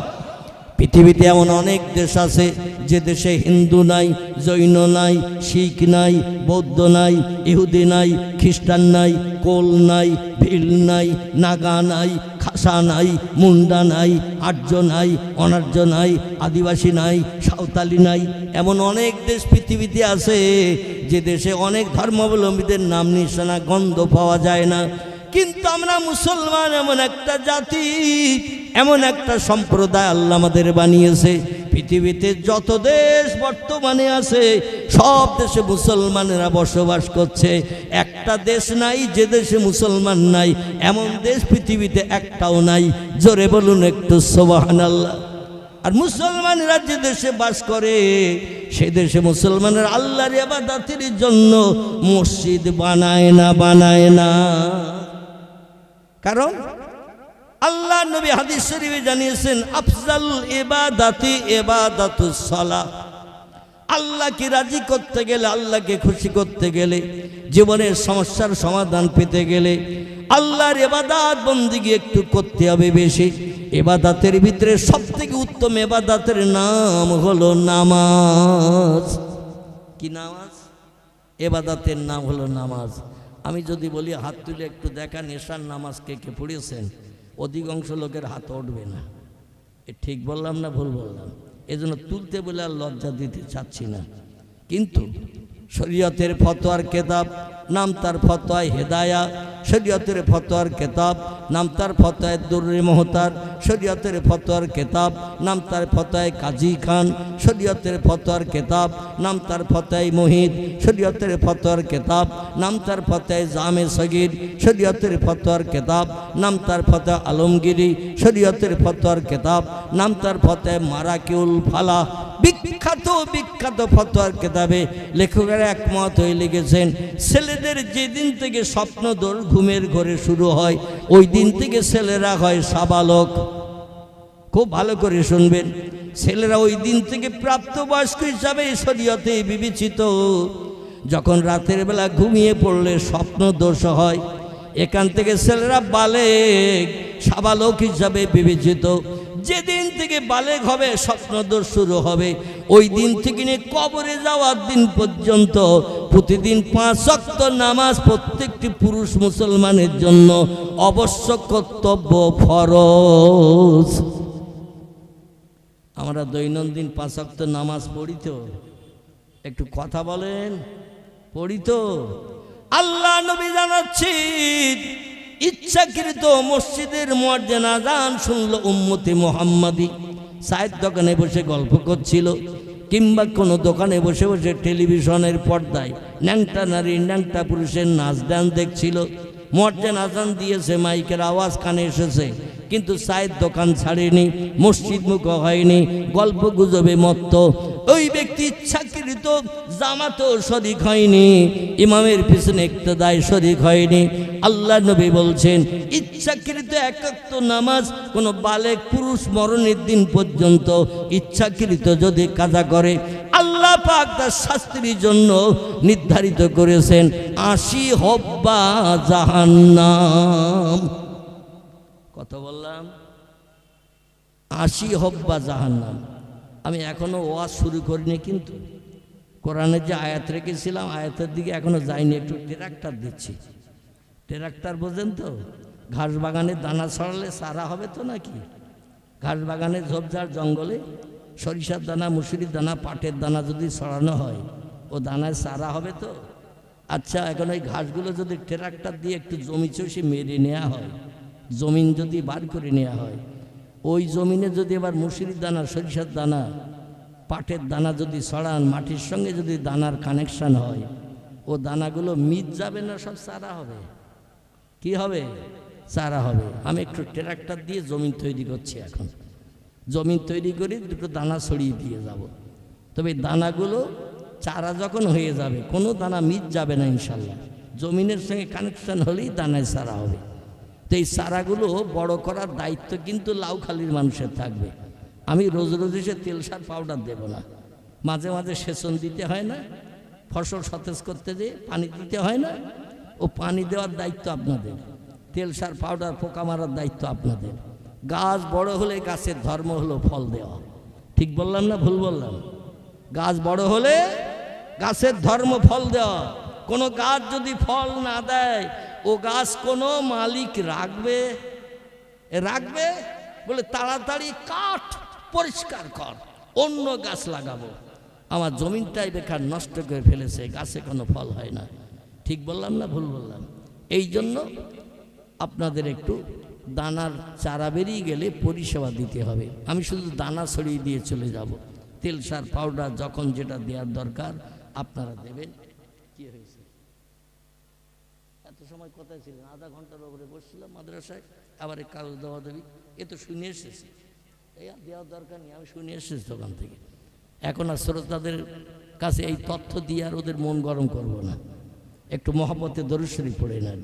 পৃথিবীতে এমন অনেক দেশ আছে যে দেশে হিন্দু নাই, জৈন নাই, শিখ নাই, বৌদ্ধ নাই, ইহুদি নাই, খ্রিস্টান নাই, কোল নাই, ভিল নাই, নাগা নাই, খাসা নাই, মুন্ডা নাই, আর্য নাই, অনার্য নাই, আদিবাসী নাই, সাঁওতালি নাই। এমন অনেক দেশ পৃথিবীতে আছে যে দেশে অনেক ধর্মাবলম্বীদের নাম নিশানা গন্ধ পাওয়া যায় না। কিন্তু আমরা মুসলমান এমন একটা জাতি, এমন একটা সম্প্রদায় আল্লাহ আমাদের বানিয়েছে। পৃথিবীতে যত দেশ বর্তমানে আছে সব দেশে মুসলমানেরা বসবাস করছে। একটা দেশ নাই যে দেশে মুসলমান নাই, এমন দেশ পৃথিবীতে একটাও নাই। জোরে বলুন একটু সুবহানাল্লাহ। আর মুসলমানেরা যে দেশে বাস করে সে দেশে মুসলমানের আল্লাহর ইবাদতের জন্য মসজিদ বানায় না। কারণ আল্লাহ নবী হাদিস শরীফে জানিয়েছেন, আফজালুল ইবাদাতি ইবাদাতুস সালাহ। আল্লাহকে রাজি করতে গেলে, আল্লাহকে খুশি করতে গেলে, জীবনের সমস্যার সমাধান পেতে গেলে আল্লাহর ইবাদত বন্দেগী একটু করতে হবে বেশি। ইবাদতের ভিতরে সবথেকে উত্তম ইবাদতের নাম হলো নামাজ। কি নামাজ? ইবাদতের নাম হলো নামাজ। আমি যদি বলি হাত তুলে একটু দেখান এশার নামাজ কে কে পড়েছেন, অধিকাংশ লোকের হাত উঠবে না। এ ঠিক বললাম না ভুল বললাম? এজন্য তুলতে বলে আর লজ্জা দিতে চাচ্ছি না। কিন্তু শরীয়তের ফতোয়ার কেতাব, নাম তার ফতোয়ায়ে হেদায়া। শরীয়তের ফতোয়ার কেতাব, নাম তার ফতোয়ায়ে দুররে মুহতার। শরীয়তের ফতোয়ার কেতাব, নাম তার ফতোয়ায়ে কাজী খান। শরীয়তের ফতোয়ার কেতাব, নাম তার ফতোয়ায়ে মুহিত। শরীয়তের ফতোয়ার কেতাব, নাম তার ফতোয়ায়ে জামে সগীর। শরীয়তের ফতোয়ার কেতাব, নাম তার ফতোয়া আলমগীরি। শরীয়তের ফতোয়ার কেতাব, নাম তার ফতোয়ায়ে মারাকিউল ফালাহ। বিখ্যাত ফতোয়ার কেতাবে লেখকেরা একমত হয়ে লিখেছেন, ছেলেদের যেদিন থেকে স্বপ্নদোষ ঘুমের ঘরে শুরু হয় ওই দিন থেকে ছেলেরা হয় সাবালক। খুব ভালো করে শুনবেন, ছেলেরা ওই দিন থেকে প্রাপ্তবয়স্ক হিসাবে শরীয়তে বিবেচিত। যখন রাতের বেলা ঘুমিয়ে পড়লে স্বপ্ন দোষ হয়, এখান থেকে ছেলেরা বালেগ সাবালক হিসাবে বিবেচিত। যেদিন থেকে বালেগ হবে স্বপ্নদোষ শুরু হবে ওই দিন থেকে নিয়ে কবরে যাওয়ার দিন পর্যন্ত প্রতিদিন 5 ওয়াক্ত নামাজ প্রত্যেকটি পুরুষ মুসলমানের জন্য অবশ্য কর্তব্য, ফরজ। আমরা দৈনন্দিন 5 ওয়াক্ত নামাজ পড়ি তো? একটু কথা বলেন, পড়ি তো? আল্লাহ নবী জানাচ্ছেন ইচ্ছাকৃত মসজিদের মুয়াজ্জিন আযান শুনলো উম্মতে মুহাম্মাদি চায়ের দোকানে বসে গল্প করছিল কিংবা কোনো দোকানে বসে বসে টেলিভিশনের পর্দায় ন্যাংটা নারী ন্যাংটা পুরুষের নাচ গান দেখছিল। মুয়াজ্জিন আযান দিয়েছে, মাইকের আওয়াজ কানে এসেছে, কিন্তু চায়ের দোকান ছাড়েনি, মসজিদ মুখ হয়নি, গল্প গুজবে মত্ত। ওই ব্যক্তি ইচ্ছাকৃত জামাতও শরীক হয়নি, ইমামের পিছনে ইক্তেদায় শরীক হয়নি। আল্লাহ নবী বলছেন ইচ্ছাকৃত একাক্ত নামাজ কোনো বালেগ পুরুষ মরণের দিন পর্যন্ত ইচ্ছাকৃত যদি কাজা করে আল্লাহ পাক তার শাস্তির জন্য নির্ধারিত করেছেন 80 হব্বা জাহান্নাম। কত বললাম? 80 হব্বা জাহান্নাম। আমি এখনো ওয়াজ শুরু করিনি, কিন্তু কোরআনের যে আয়াত রেখেছিলাম আয়াতের দিকে এখনো যাইনি। একটু ট্রাক্টর দিচ্ছি। ট্রাক্টর বোঝেন তো? ঘাস বাগানে দানা ছড়ালে সারা হবে তো নাকি? ঘাস বাগানে ঝোপঝাড় জঙ্গলে সরিষার দানা, মুসুরির দানা, পাটের দানা যদি ছড়ানো হয় ও দানায় সারা হবে তো? আচ্ছা, এখন ওই ঘাসগুলো যদি ট্রাক্টর দিয়ে একটু জমি চষে মেরে নেওয়া হয়, জমিন যদি বার করে নেওয়া হয়, ওই জমিনে যদি এবার মুসুরির দানা, সরিষার দানা, পাটের দানা যদি ছড়ান, মাটির সঙ্গে যদি দানার কানেকশান হয়, ও দানাগুলো মিট যাবে না, সব চারা হবে। কি হবে? চারা হবে। আমি একটু ট্রাক্টর দিয়ে জমিন তৈরি করছি। এখন জমিন তৈরি করে দুটো দানা ছড়িয়ে দিয়ে যাব। তবে দানাগুলো চারা যখন হয়ে যাবে কোনো দানা মিট যাবে না ইনশাল্লাহ। জমিনের সঙ্গে কানেকশান হলেই দানায় চারা হবে। তো এই চারাগুলো বড় করার দায়িত্ব কিন্তু লাউখালীর মানুষের থাকবে। আমি রোজ রোজ এসে তেল সার পাউডার দেব না, মাঝে মাঝে সেচন দিতে হয় না, ফসল সতেজ করতে যেয়ে পানি দিতে হয় না, ও পানি দেওয়ার দায়িত্ব আপনাদের। তেল সার পাউডার পোকা মারার দায়িত্ব আপনাদের। গাছ বড় হলে গাছের ধর্ম হলো ফল দেওয়া। ঠিক বললাম না ভুল বললাম? গাছ বড় হলে গাছের ধর্ম ফল দেওয়া। কোনো গাছ যদি ফল না দেয় ও গাছ কোনো মালিক রাখবে? রাখবে? বলে তাড়াতাড়ি কাট, পরিষ্কার কর, অন্য গাছ লাগাবো। আমার জমিনটাই বেকার নষ্ট করে ফেলেছে, গাছে কোনো ফল হয় না। ঠিক বললাম না ভুল বললাম? এই জন্য আপনাদের একটু দানার চারা বেরিয়ে গেলে পরিষেবা দিতে হবে। আমি শুধু দানা ছড়িয়ে দিয়ে চলে যাব। তেল সার পাউডার যখন যেটা দেওয়ার দরকার আপনারা দেবেন। কি হয়েছে? এত সময় কোথায় ছিলেন? আধা ঘন্টার উপরে বসছিলাম মাদ্রাসায়, আবার এই কাগজ দেওয়া দেবি, এ তো শুনে এসেছি, এই আর দেওয়ার দরকার নেই, আমি শুনে এসেছি দোকান থেকে। এখন আর শ্রোতাদের কাছে এই তথ্য দিয়ে আর ওদের মন গরম করব না। একটু মহব্বতে দরুদ শরীফ পড়ে নেন।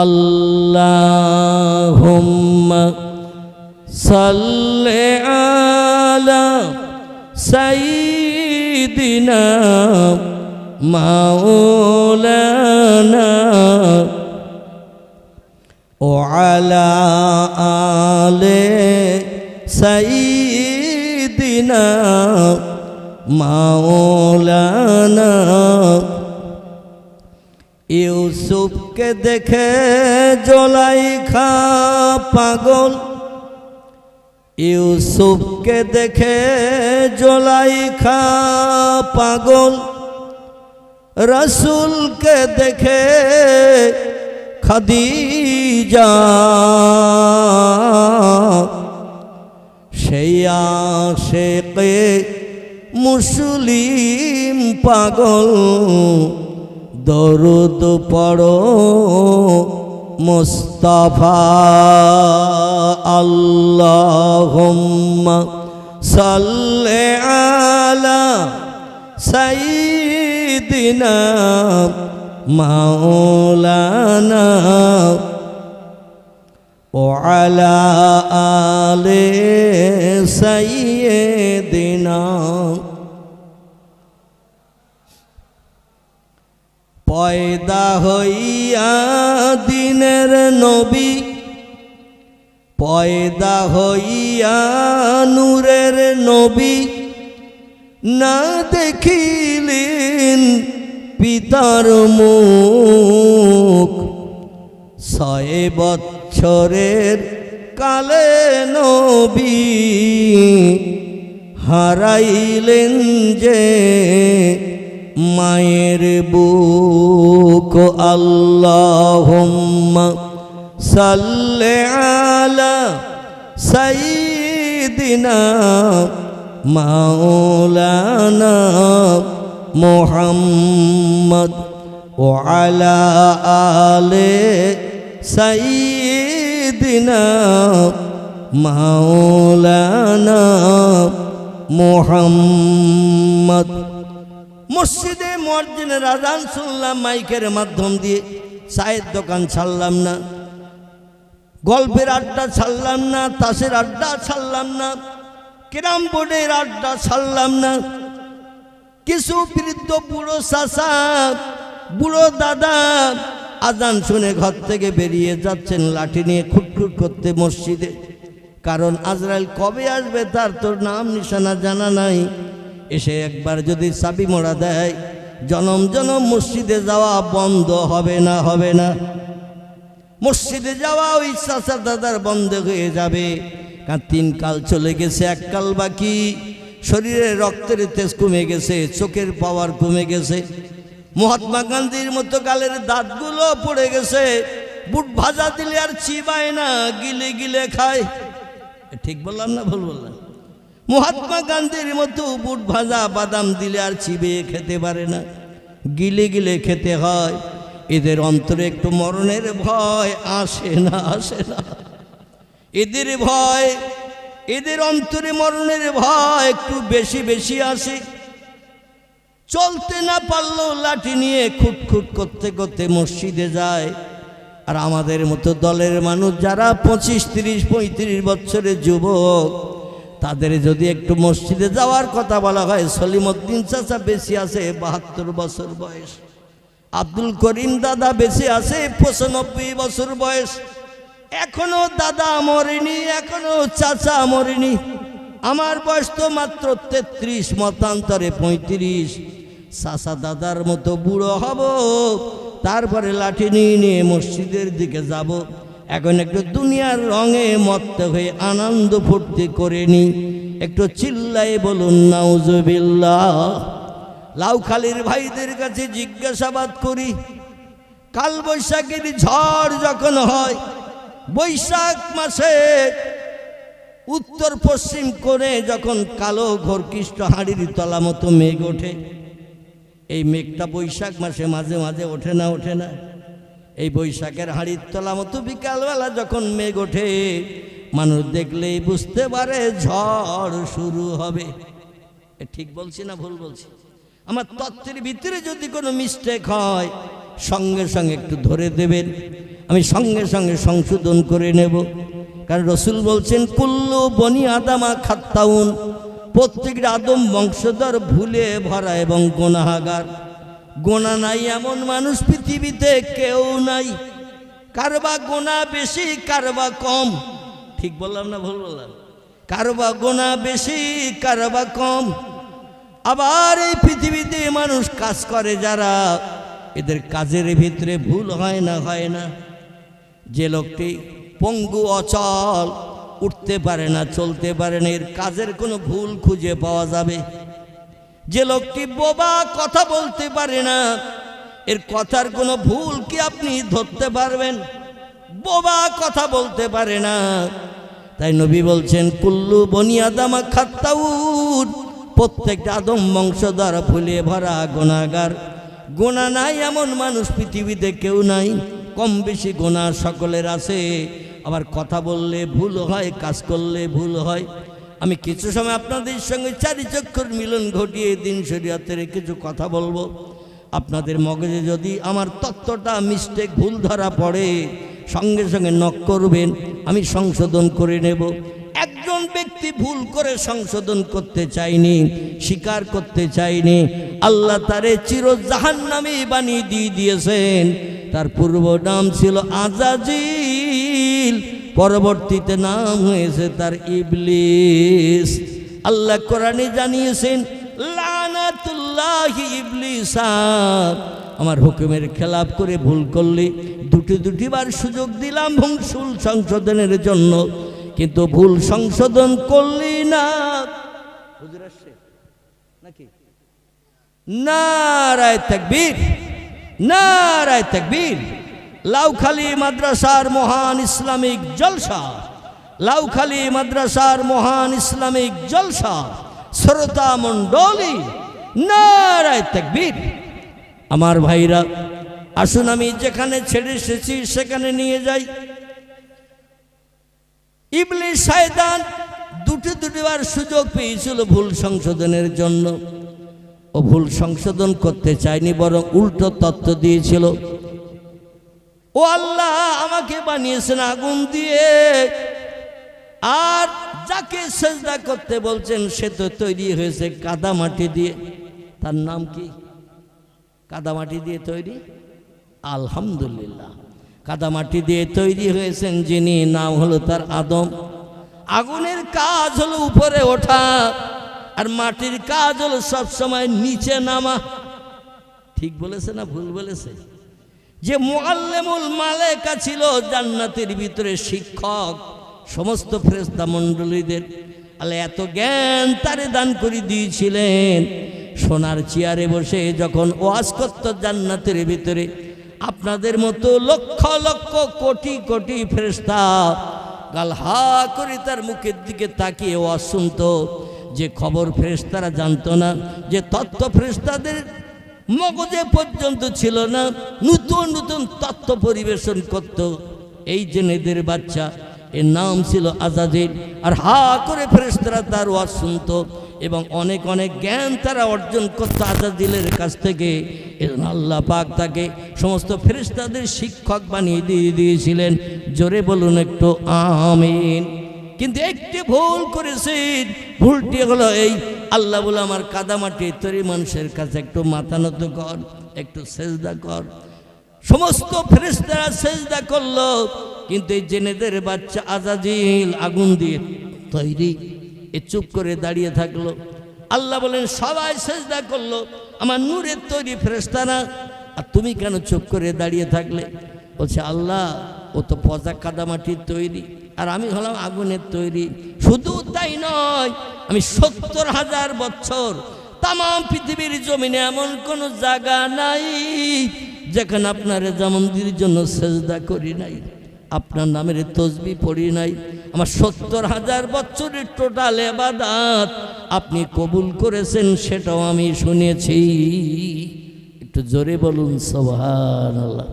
আল্লাহুম্মা সাল্লি আলা সাইয়্যিদিনা মাওলানা ওয়া আলা আলি সাইয়্যিদিনা মাওলানা। ইউসুফকে দেখে জুলাইখা পাগল, ইউসুফকে দেখে জুলাইখা পাগল, রসুলকে দেখে খাদিজা, সেই আশেকে মুসলিম পাগল, দরুদ পড়ো মুস্তাফা। আল্লাহুম্মা সাল্লি আলা সাইয়্যিদিনা মাওলানা ওয়া আলা আলি সাইয়্যিদিনা। পয়দা হইয়া দিনের নবী পয়দা হইয়া নূরের নবী না দেখিলেন পিতার মুখ, 6 বৎসরের কালে নবী হারাইলেন যে মায়ের বুক। আল্লাহুম্মা সাল্লি আলা সাইয়্যিদিনা মাওলানা মুহাম্মদ ওয়া আলা আলি সাইয়্যিদিনা মাওলানা মুহাম্মদ। মসজিদে মুয়াজ্জিনের আযান শুনলাম মাইকের মাধ্যম দিয়ে, চায়ের দোকান ছাড়লাম না, গল্পের আড্ডা ছাড়লাম না, তাসের আড্ডা ছাড়লাম না, ক্যারাম বোর্ডের আড্ডা ছাড়লাম না। কিছু বৃদ্ধ বুড়ো চাচা, বুড়ো দাদা আজান শুনে ঘর থেকে বেরিয়ে যাচ্ছেন লাঠি নিয়ে খুটখুট করতে মসজিদে, কারণ আজরাইল কবে আসবে তার তো নাম নিশানা জানা নাই। এসে একবার যদি চাবি মোড়া দেয়, জনম জনম মসজিদে যাওয়া বন্ধ হবে না, হবে না। মসজিদে যাওয়া ওই চাচা দাদার বন্ধ হয়ে যাবে, কারণ 3 কাল চলে গেছে, 1 কাল বাকি। শরীরে রক্তের তেজ কমে গেছে, চোখের পাওয়ার কমে গেছে, মহাত্মা গান্ধীর মতো গালের দাঁতগুলো পড়ে গেছে। বুট ভাজা দিলে আর চিবায় না, গিলে গিলে খায়। ঠিক বললাম না ভুল বললাম? মহাত্মা গান্ধীর মতো বুট ভাজা বাদাম দিলে আর চিবে খেতে পারে না, গিলে গিলে খেতে হয়। এদের অন্তরে একটু মরণের ভয় আসে না, আসে না। এদের ভয়, এদের অন্তরে মরণের ভয় একটু বেশি বেশি আসে। চলতে না পারলেও লাঠি নিয়ে খুটখুট করতে করতে মসজিদে যায়। আর আমাদের মতো দলের মানুষ যারা 25, 30, 35 বছরের যুবক, তাদের যদি একটু মসজিদে যাওয়ার কথা বলা হয়, সলিমউদ্দিন চাচা বেশি আছে 72 বছর বয়স, আব্দুল করিম দাদা বেশি আছে 95 বছর বয়স, এখনো দাদা মরেনি, এখনো চাচা মরেনি। আমার বয়স তো মাত্র 33, মতান্তরে 35। চাচা দাদার মতো বুড়ো হব, তারপরে লাঠি নিয়ে নিয়ে মসজিদের দিকে যাব। এখন একটু দুনিয়ার রঙে মত্ত হয়ে আনন্দ ফুর্তি করে নি। একটু চিল্লাই বলুন নাউজুবিল্লাহ। লাউখালীর ভাইদের কাছে জিজ্ঞাসাবাদ করি, কাল বৈশাখের ঝড় যখন হয়, বৈশাখ মাসে উত্তর পশ্চিম কোণে যখন কালো ঘোরকৃষ্ট হাঁড়ির তলা মতো মেঘ ওঠে, এই মেঘটা বৈশাখ মাসে মাঝে মাঝে ওঠে না, ওঠে না? এই বৈশাখের হাঁড়ির তলা মতো বিকালবেলা যখন মেঘ ওঠে, মানুষ দেখলেই বুঝতে পারে ঝড় শুরু হবে। ঠিক বলছি না ভুল বলছি? আমার তত্ত্বের ভিতরে যদি কোনো মিস্টেক হয়, সঙ্গে সঙ্গে একটু ধরে দেবেন, আমি সঙ্গে সঙ্গে সংশোধন করে নেব। কারণ রসুল বলছেন, কুল্লু বনি আদামা খাত্তাউন, প্রত্যেকটা আদম বংশধর ভুলে ভরা এবং গুনাহগার। গোনা নাই এমন মানুষ পৃথিবীতে কেউ নাই। কারবা গোনা বেশি, কারবা কম। ঠিক বললাম না ভুল বললাম? কারবা গোনা বেশি, কারবা কম। আবার এই পৃথিবীতে মানুষ কাজ করে যারা, এদের কাজের ভিতরে ভুল হয় না, হয় না? যে লোকটি পঙ্গু, অচল, উঠতে পারে না, চলতে পারে না, এর কাজের কোনো ভুল খুঁজে পাওয়া যাবে? যে লোকটি বোবা, কথা বলতে পারে না, এর কথার কোনো ভুল কি আপনি ধরতে পারবেন? বোবা, কথা বলতে পারে না। তাই নবী বলছেন, কুল্লু বনি আদামা খাত্তাউন, প্রত্যেকটা আদম বংশধর ভুলে ভরা গুনাহগার। গোনা নাই এমন মানুষ পৃথিবীতে কেউ নাই। কম বেশি গোনা সকলের আছে। আবার কথা বললে ভুল হয়, কাজ করলে ভুল হয়। আমি কিছু সময় আপনাদের সঙ্গে চারিচক্ষুর মিলন ঘটিয়ে দিন শরীয়তের কিছু কথা বলবো। আপনাদের মগজে যদি আমার তত্ত্বটা মিস্টেক, ভুল ধরা পড়ে, সঙ্গে সঙ্গে নক করবেন, আমি সংশোধন করে নেব। একজন ব্যক্তি ভুল করে সংশোধন করতে চাইনি, স্বীকার করতে চাইনি, আল্লাহ তারে চির জাহান্নামী বানিয়ে দিয়েছেন। তার পূর্ব নাম ছিল আজাজিল, পরবর্তীতে নাম হয়েছে তার ইবলিস। আল্লাহ কোরআনে জানিয়েছেন লানাতুল্লাহি ইবলিসা, আমার হুকুমের খেলাপ করে ভুল করলে দুটি বার সুযোগ দিলাম ভুল সংশোধনের জন্য, কিন্তু ভুল সংশোধন করলি না। হুজুর আসছে নাকি? নারায়ে তাকবীর, নারায়ে তাকবীর। লাউখালী মাদ্রাসার মহান ইসলামিক জলসা, লাউখালী মাদ্রাসার মহান ইসলামিক জলসা, শ্রোতা মণ্ডলী, নারায়ে তাকবীর। আমার ভাইরা, আসুন আমি যেখানে ছেড়ে এসেছি সেখানে নিয়ে যাই। ইবলিস শয়তান দুটিবার সুযোগ পেয়েছিল ভুল সংশোধনের জন্য। ও ভুল সংশোধন করতে চায়নি, বরং উল্টো তত্ত্ব দিয়েছিল। ও আল্লাহ, আমাকে বানিয়েছেন আগুন দিয়ে, আর যাকে সেজদা করতে বলছেন সে তো তৈরি হয়েছে কাদামাটি দিয়ে। তার নাম কি? কাদামাটি দিয়ে তৈরি। আলহামদুলিল্লাহ, কাদামাটি দিয়ে তৈরি হয়েছেন যিনি, নাম হলো তার আদম। আগুনের কাজ হলো উপরে ওঠা, আর মাটির কাজ হলো সবসময় নিচে নামা। ঠিক বলেছে না ভুল বলেছে? যে মুআল্লিমুল মালায়েকা ছিল জান্নাতের ভিতরে শিক্ষক সমস্ত ফেরেশতা মণ্ডলীদের, আল্লাহ এত জ্ঞান তারে দান করে দিয়েছিলেন। সোনার চেয়ারে বসে যখন ওয়াজ করত জান্নাতের ভিতরে, আপনাদের মতো লক্ষ লক্ষ কোটি কোটি ফেরেশতা গাল হা করে তার মুখের দিকে তাকিয়ে ওয়াজ শুনত। যে খবর ফেরেশতারা জানতো না, যে তত্ত্ব ফেরেশতাদের মগজে পর্যন্ত ছিল না, নতুন নতুন তত্ত্ব পরিবেশন করত এই জেনেদের বাচ্চা, এর নাম ছিল আজাজিল। আর হা করে ফেরেশতারা তার ওয়াজ শুনত এবং অনেক অনেক জ্ঞান তারা অর্জন করত আজাজিলের কাছ থেকে। এজন্য আল্লাহ পাক তাকে সমস্ত ফেরেশতাদের শিক্ষক বানিয়ে দিয়েছিলেন। জোরে বলুন একটু আমিন। কিন্তু একটি ভুল করেছেন, ভুলটি হলো এই, আল্লাহ বলে আমার কাদামাটি তৈরি মানুষের কাছে একটু মাথা নত কর, একটু সেজদা কর। সমস্ত ফেরেশতারা সেজদা করলো, কিন্তু এই জেনেদের বাচ্চা আজাজিল আগুন দিয়ে তৈরি, এ চুপ করে দাঁড়িয়ে থাকলো। আল্লাহ বলেন সবাই সেজদা করলো, আমার নূরের তৈরি ফেরেশতারা, আর তুমি কেন চুপ করে দাঁড়িয়ে থাকলে? বলছে আল্লাহ, ও তো পচা কাদামাটির তৈরি, আর আমি হলাম আগুনের তৈরি। শুধু তাই নয়, আমি ৭০,০০০ বছর তাম পৃথিবীর জমিনে এমন কোনো জায়গা নাই যেখানে আপনার জামন্দির জন্য সেজদা করি নাই, আপনার নামের তসবিহ পড়ি নাই। আমার ৭০,০০০ বছরের টোটাল ইবাদত আপনি কবুল করেছেন, সেটাও আমি শুনেছি। একটু জোরে বলুন সুবহানাল্লাহ।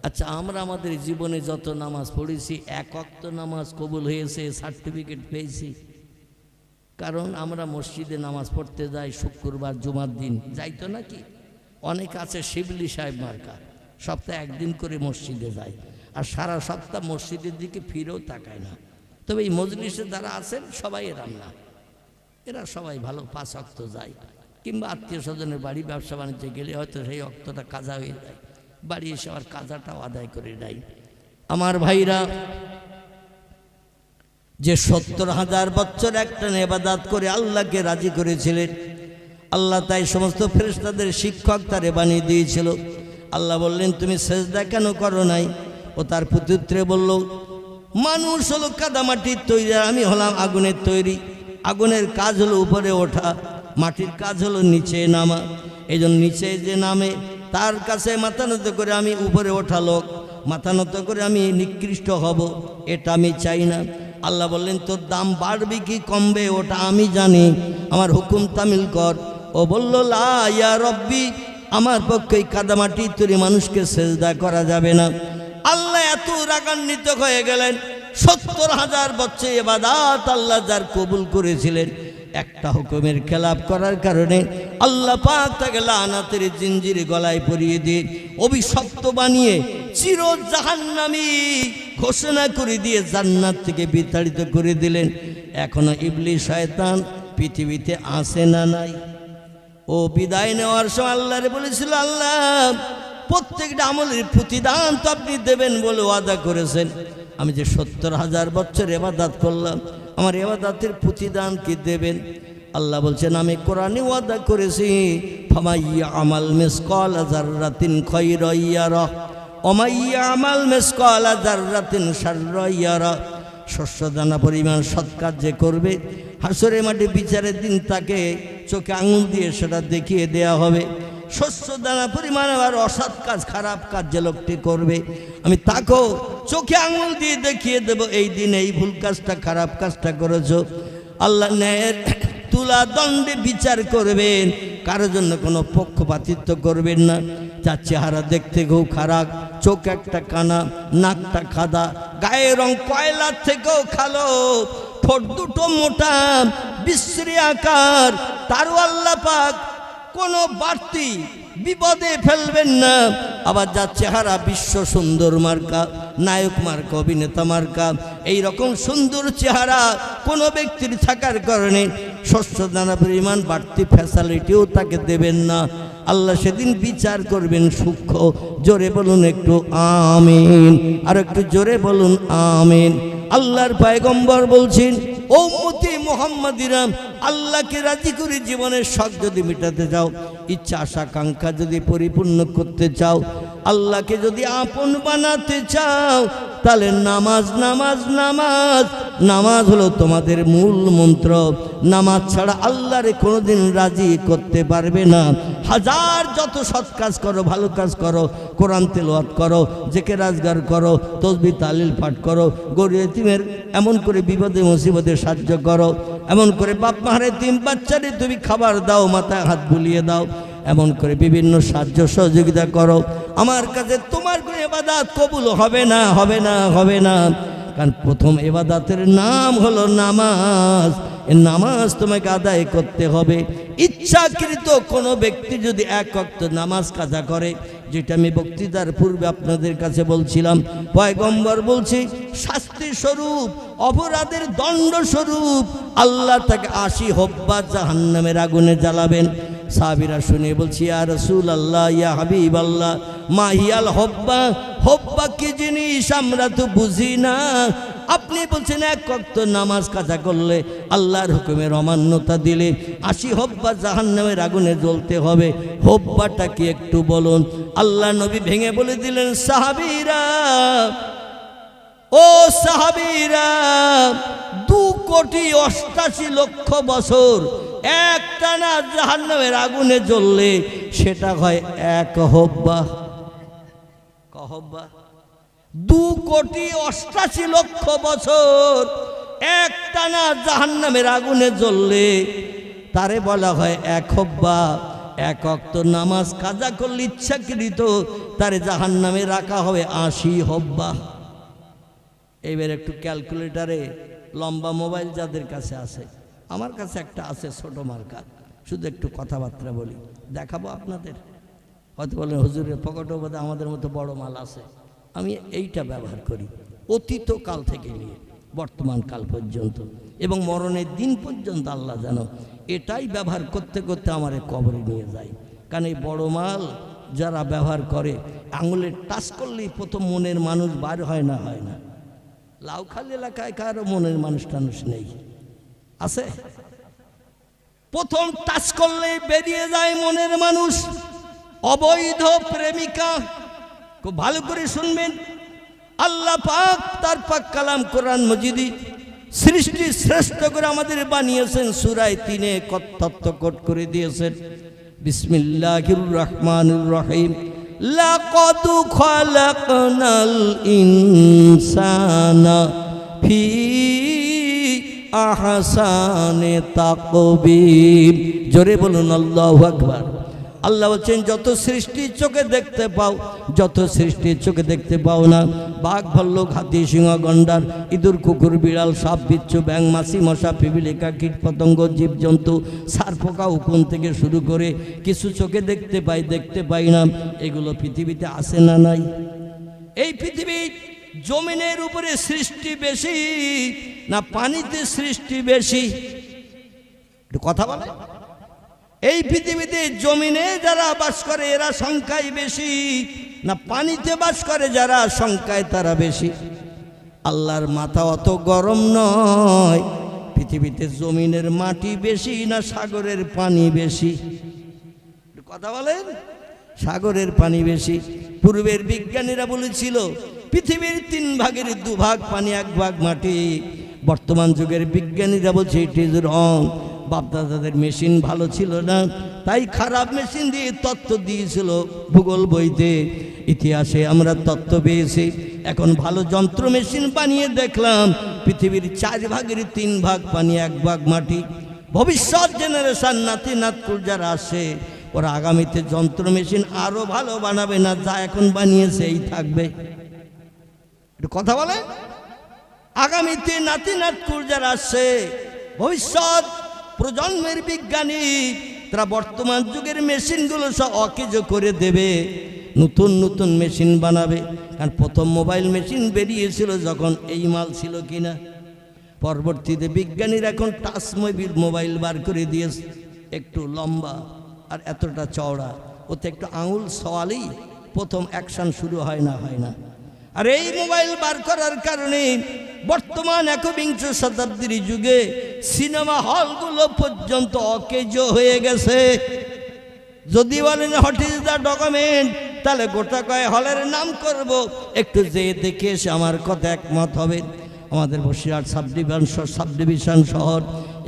আচ্ছা, আমরা আমাদের জীবনে যত নামাজ পড়েছি, এক ওয়াক্ত নামাজ কবুল হয়েছে সার্টিফিকেট পেয়েছি? কারণ আমরা মসজিদে নামাজ পড়তে যাই শুক্রবার জুমার দিন, যাই তো নাকি? অনেক আছে শিবলি সাহেব মার্কা, সপ্তাহে একদিন করে মসজিদে যায়, আর সারা সপ্তাহ মসজিদের দিকে ফিরেও তাকায় না। তবে এই মজলিসে যারা আছেন সবাই এরাম না, এরা সবাই ভালো ৫ ওয়াক্ত যায়, কিংবা আত্মীয় স্বজনের বাড়ি ব্যবসা বাণিজ্যে গেলে হয়তো সেই ওয়াক্তটা কাজা হয়ে যায়, বাড়ি এসে আবার কাজাটাও আদায় করে নেয়। আমার ভাইরা, যে ৭০,০০০ বছর একটা ইবাদত করে আল্লাহকে রাজি করেছিলেন, আল্লাহ তাই সমস্ত ফেরেশতাদের শিক্ষক তারে বানিয়ে দিয়েছিল। আল্লাহ বললেন তুমি সেজদা কেন করো নাই? ও তার প্রত্যুত্তরে বলল, মানুষ হলো কাদামাটির তৈরি, আমি হলাম আগুনের তৈরি। আগুনের কাজ হলো উপরে ওঠা, মাটির কাজ হলো নিচে নামা। এই জন্য নিচে যে নামে তার কাছে মাথা নত করে আমি উপরে ওঠা লোক, মাথা নত করে আমি নিকৃষ্ট হব, এটা আমি চাই না। আল্লাহ বললেন তোর দাম বাড়বে কি কমবে ওটা আমি জানি, আমার হুকুম তামিল কর। ও বলল লা ইয়া রব্বি, আমার পক্ষে কাদামাটি তৈরি মানুষকে সেজদা করা যাবে না। আল্লাহ এত রাগান্বিত হয়ে গেলেন, ৭০,০০০ বছর ইবাদত আল্লাহ যার কবুল করেছিলেন, একটা হুকুমের খেলাপ করার কারণে আল্লাহ পাক তাকে লানাতের জিঞ্জিরে গলায় পরিয়ে দিয়ে অভিশপ্ত বানিয়ে চির জাহান্নামী ঘোষণা করে দিয়ে জান্নাত থেকে বিতাড়িত করে দিলেন। এখনো ইবলিস শয়তান পৃথিবীতে আসে না নাই? ও বিদায় নেওয়ার সময় আল্লাহরে বলেছিল, আল্লাহ প্রত্যেকটা আমলের প্রতিদান তো আপনি দেবেন বলে ওয়াদা করেছেন, আমি যে 70,000 বছর ইবাদত করলাম, আমার ইবাদতের প্রতিদান কি দেবেন? আল্লাহ বলছেন আমি কোরআনে ওয়াদা করেছি, ফামাইয়া আমাল মিসকালা যাররাতিন খায়রান ইয়ারা ওয়া মাইয়া আমাল মিসকালা যাররাতিন শাররান ইয়ারা। শস্য দানা পরিমাণ সৎ কাজ যে করবে, হাসরের মাঠে বিচারের দিন তাকে চোখে আঙুল দিয়ে সেটা দেখিয়ে দেয়া হবে। শস্য দানা পরিমাণ আবার অসৎ কাজ, খারাপ কাজ যে লোকটি করবে, আমি তাকেও চোখে আঙুল দিয়ে দেখিয়ে দেব, এই দিন এই ভুল কাজটা, খারাপ কাজটা করেছো। আল্লাহ ন্যায়ের তুলা দণ্ডে বিচার করবেন, কারোর জন্য কোনো পক্ষপাতিত্ব করবেন না। যার চেহারা দেখতে খুব খারাপ, চোখ একটা কানা, নাকটা খাদা, গায়ের রং কয়লার থেকেও কালো, ঠোঁট দুটো মোটা, বিশ্রী আকার, তারও আল্লাহ পাক কোনো বাড়তি বিপদে ফেলবেন না। আবার যার চেহারা বিশ্ব সুন্দর মার্কা, নায়ক মার্কা, অভিনেতা মার্কা, এইরকম সুন্দর চেহারা কোনো ব্যক্তির থাকার কারণে শস্য দানা পরিমাণ বাড়তি ফ্যাসিলিটিও তাকে দেবেন না। আল্লাহ সেদিন বিচার করবেন সূক্ষ্ম। জোরে বলুন একটু আমিন, আর একটু জোরে বলুন আমিন। আল্লাহর পয়গম্বর বলছেন, ও উম্মতি মুহাম্মাদিরা, আল্লাহকে রাজি করে জীবনের শখ যদি মেটাতে চাও, ইচ্ছা আশা আকাঙ্ক্ষা যদি পরিপূর্ণ করতে চাও, আল্লাহকে যদি আপন বানাতে চাও, তাহলে নামাজ নামাজ নামাজ নামাজ হলো তোমাদের মূল মন্ত্র। নামাজ ছাড়া আল্লাহরে কোনোদিন রাজি করতে পারবে না। হাজার যত সৎ কাজ করো, ভালো কাজ করো, কোরআন তেলাওয়াত করো, জিকির আজগার করো, তাসবিহ তাহলিল পাঠ করো, গরিব এতিমের এমন করে বিপদে মুসিবতে সাহায্য করো, এমন করে বাপ মারে তিন বাচ্চারে তুমি খাবার দাও, মাথায় হাত বুলিয়ে দাও, এমন করে বিভিন্ন সাহায্য সহযোগিতা করো, আমার কাছে তোমার কোনো ইবাদত কবুল হবে না, হবে না, হবে না। কারণ প্রথম ইবাদতের নাম হলো নামাজ। এই নামাজ তোমাকে আদায় করতে হবে। ইচ্ছাকৃত কোনো ব্যক্তি যদি এক ওয়াক্ত নামাজ কাজা করে, যেটা আমি বক্তৃতার পূর্বে আপনাদের কাছে বলছিলাম, পয়গম্বর বলছি শাস্তি স্বরূপ, অপরাধের দণ্ড স্বরূপ আল্লাহ তাকে 80 হব্বা জাহান্নামের আগুনে জ্বালাবেন। সাহাবীরা শুনে বলছি, ইয়া রাসূলুল্লাহ, ইয়া হাবিবাল্লাহ, মাহিয়াল হব্বা, হব্বা কি জিনিস আমরা তো বুঝি না। আপনি বলছেন এক ওয়াক্ত নামাজ কাজা করলে, আল্লাহর হুকুমের অমান্যতা দিলে 80 হব্বা জাহান্নামের আগুনে জ্বলতে হবে। হব্বাটা কি একটু বলুন। আল্লাহ নবী ভেঙে বলে দিলেন, সাহাবীরা, ও সাহাবীরা, 2,88,00,000 বছর একটানা জাহান্নামের আগুনে জ্বললে সেটা হয় 1 হব্বা। কহব্বা 2,88,00,000 বছর একটানা জাহান্নামের আগুনে জ্বললে তারে বলা হয় 1 হব্বা। 1 ওয়াক্ত নামাজ কাজা করলে ইচ্ছাকৃত তারে জাহান্নামে রাখা হবে 80 হব্বা। এবার একটু ক্যালকুলেটারে লম্বা মোবাইল যাদের কাছে আছে, আমার কাছে একটা আছে ছোট মার্কা, শুধু একটু কথাবার্তা বলি, দেখাবো আপনাদের। হয়তো বলেন হুজুরের পকেটও বোধ আমাদের মতো বড় মাল আছে। আমি এইটা ব্যবহার করি অতীত কাল থেকে নিয়ে বর্তমান কাল পর্যন্ত এবং মরণের দিন পর্যন্ত। আল্লাহ জানো, এটাই ব্যবহার করতে করতে আমার কবরে নিয়ে যায়। কারণ এই বড় মাল যারা ব্যবহার করে, আঙুলের টাচ করলেই প্রথম মনের মানুষ বার হয় না, হয় না। লাউখালী এলাকায় কারো মনের মানুষ টানুষ নেই, আছে? প্রথম টাচ করলেই বেরিয়ে যায় মনের মানুষ। অবৈধ প্রেমিকা, খুব ভালো করে শুনবেন, আল্লাহ পাক তার পাক কালাম কোরআন মজিদি সৃষ্টি শ্রেষ্ঠ করে আমাদের বানিয়েছেন। সূরা 3 তত্ত্ব কোট করে দিয়েছেন, বিসমিল্লাহির রহমানির রহিম, লাকাদ খালাকনাল ইনসানা ফি আহসানে তাকবীম। জোরে বলুন আল্লাহু আকবার। আল্লাহ বলছেন, যত সৃষ্টি চোখে দেখতে পাও, যত সৃষ্টি চোখে দেখতে পাও না, বাঘ, ভাল্লুক, হাতি, সিংহ, গন্ডার, ইঁদুর, কুকুর, বিড়াল, সাপ, বিচ্ছু, ব্যাঙ, মাছি, মশা, পিপিলিকা, কীট পতঙ্গ, জীবজন্তু, সার, পোকা, উকুন থেকে শুরু করে কিছু চোখে দেখতে পাই, দেখতে পাই না, এগুলো পৃথিবীতে আছে না নাই? এই পৃথিবী জমিনের উপরে সৃষ্টি বেশি না পানিতে সৃষ্টি বেশি? একটু কথা বলে। এই পৃথিবীতে জমিনে যারা বাস করে এরা সংখ্যায় বেশি না পানিতে বাস করে যারা সংখ্যায় তারা বেশি? আল্লাহর মাথা অত গরম নয়। পৃথিবীতে জমিনের মাটি বেশি না সাগরের পানি বেশি? কথা বলেন, সাগরের পানি বেশি। পূর্বের বিজ্ঞানীরা বলেছিল পৃথিবীর 3 ভাগের 2 ভাগ পানি, 1 ভাগ মাটি। বর্তমান যুগের বিজ্ঞানীরা বলছে ইট ইজ রং। বাপদাদাদের মেশিন ভালো ছিল না, তাই খারাপ মেশিন দিয়ে তত্ত্ব দিয়েছিল ভূগোল বইতে। ইতিহাসে আমরা তত্ত্ব পেয়েছি। এখন ভালো যন্ত্র মেশিন বানিয়ে দেখলাম পৃথিবীর 4 ভাগের 3 ভাগ পানি, 1 ভাগ মাটি। ভবিষ্যৎ জেনারেশন, নাতি নাতকুল যারা আসে, ওরা আগামীতে যন্ত্র মেশিন আরো ভালো বানাবে না, যা এখন বানিয়েছে এই থাকবে। একটু কথা বলে, আগামীতে নাতি নাতকুল যারা আসছে, ভবিষ্যৎ প্রজন্মের বিজ্ঞানী, তারা বর্তমান যুগের মেশিনগুলো সব অকেজ করে দেবে, নতুন নতুন মেশিন বানাবে। কারণ প্রথম মোবাইল মেশিন বেরিয়েছিল যখন এই মাল ছিল কিনা। পরবর্তীতে বিজ্ঞানীরা এখন টাচ মোবাইল বার করে দিয়েছে, একটু লম্বা আর এতটা চওড়া, ওতে একটু আঙুল সওয়ালেই প্রথম অ্যাকশন শুরু হয় না। আর এই মোবাইল বার করার কারণে বর্তমান 21 শতাব্দীর যুগে সিনেমা হলগুলো পর্যন্ত অকেজ হয়ে গেছে। যদি বলেন হোয়াট ইজ দ্য ডকুমেন্ট, তাহলে গোটা কয় হলের নাম করব, একটু যেয়ে দেখে এসে আমার কথা একমত হবে। আমাদের বসিরহাট সাবডিভিশন শহর,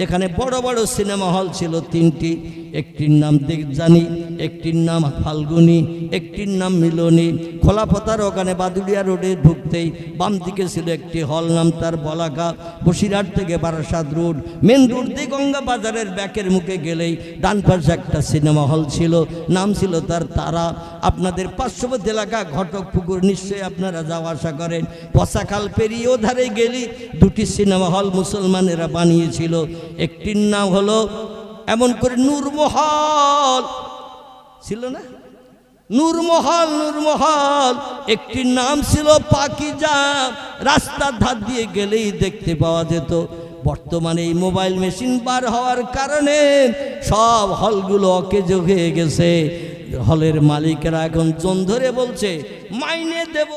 এখানে বড় বড় সিনেমা হল ছিল 3টি। একটির নাম দেবযানী, একটির নাম ফাল্গুনী, একটির নাম মিলনী। খোলাপতার ওখানে বাদুড়িয়া রোডে ঢুকতেই বাম দিকে ছিল একটি হল, নাম তার বলাকা। বসিরহাট থেকে বারাসাত রোড, মেন রোড দিয়ে গঙ্গা বাজারের ব্যাকের মুখে গেলেই ডান পাশে একটা সিনেমা হল ছিল, নাম ছিল তার তারা। আপনাদের পার্শ্ববর্তী এলাকা ঘটকপুকুর, নিশ্চয়ই আপনারা যাওয়া আসা করেন। পশাখাল পেরিয়ে ওধারে গেলি 2টি সিনেমা হল মুসলমানেরা বানিয়েছিল। একটির নাম হলো এমন করে নূরমহল ছিল না, নূরমহল। একটির নাম ছিল পাকিজা, রাস্তার ধার দিয়ে গেলেই দেখতে পাওয়া যেত। বর্তমানে এই মোবাইল মেশিন বার হওয়ার কারণে সব হলগুলো অকেজ হয়ে গেছে। হলের মালিকেরা এখন জন ধরে বলছে মাইনে দেব।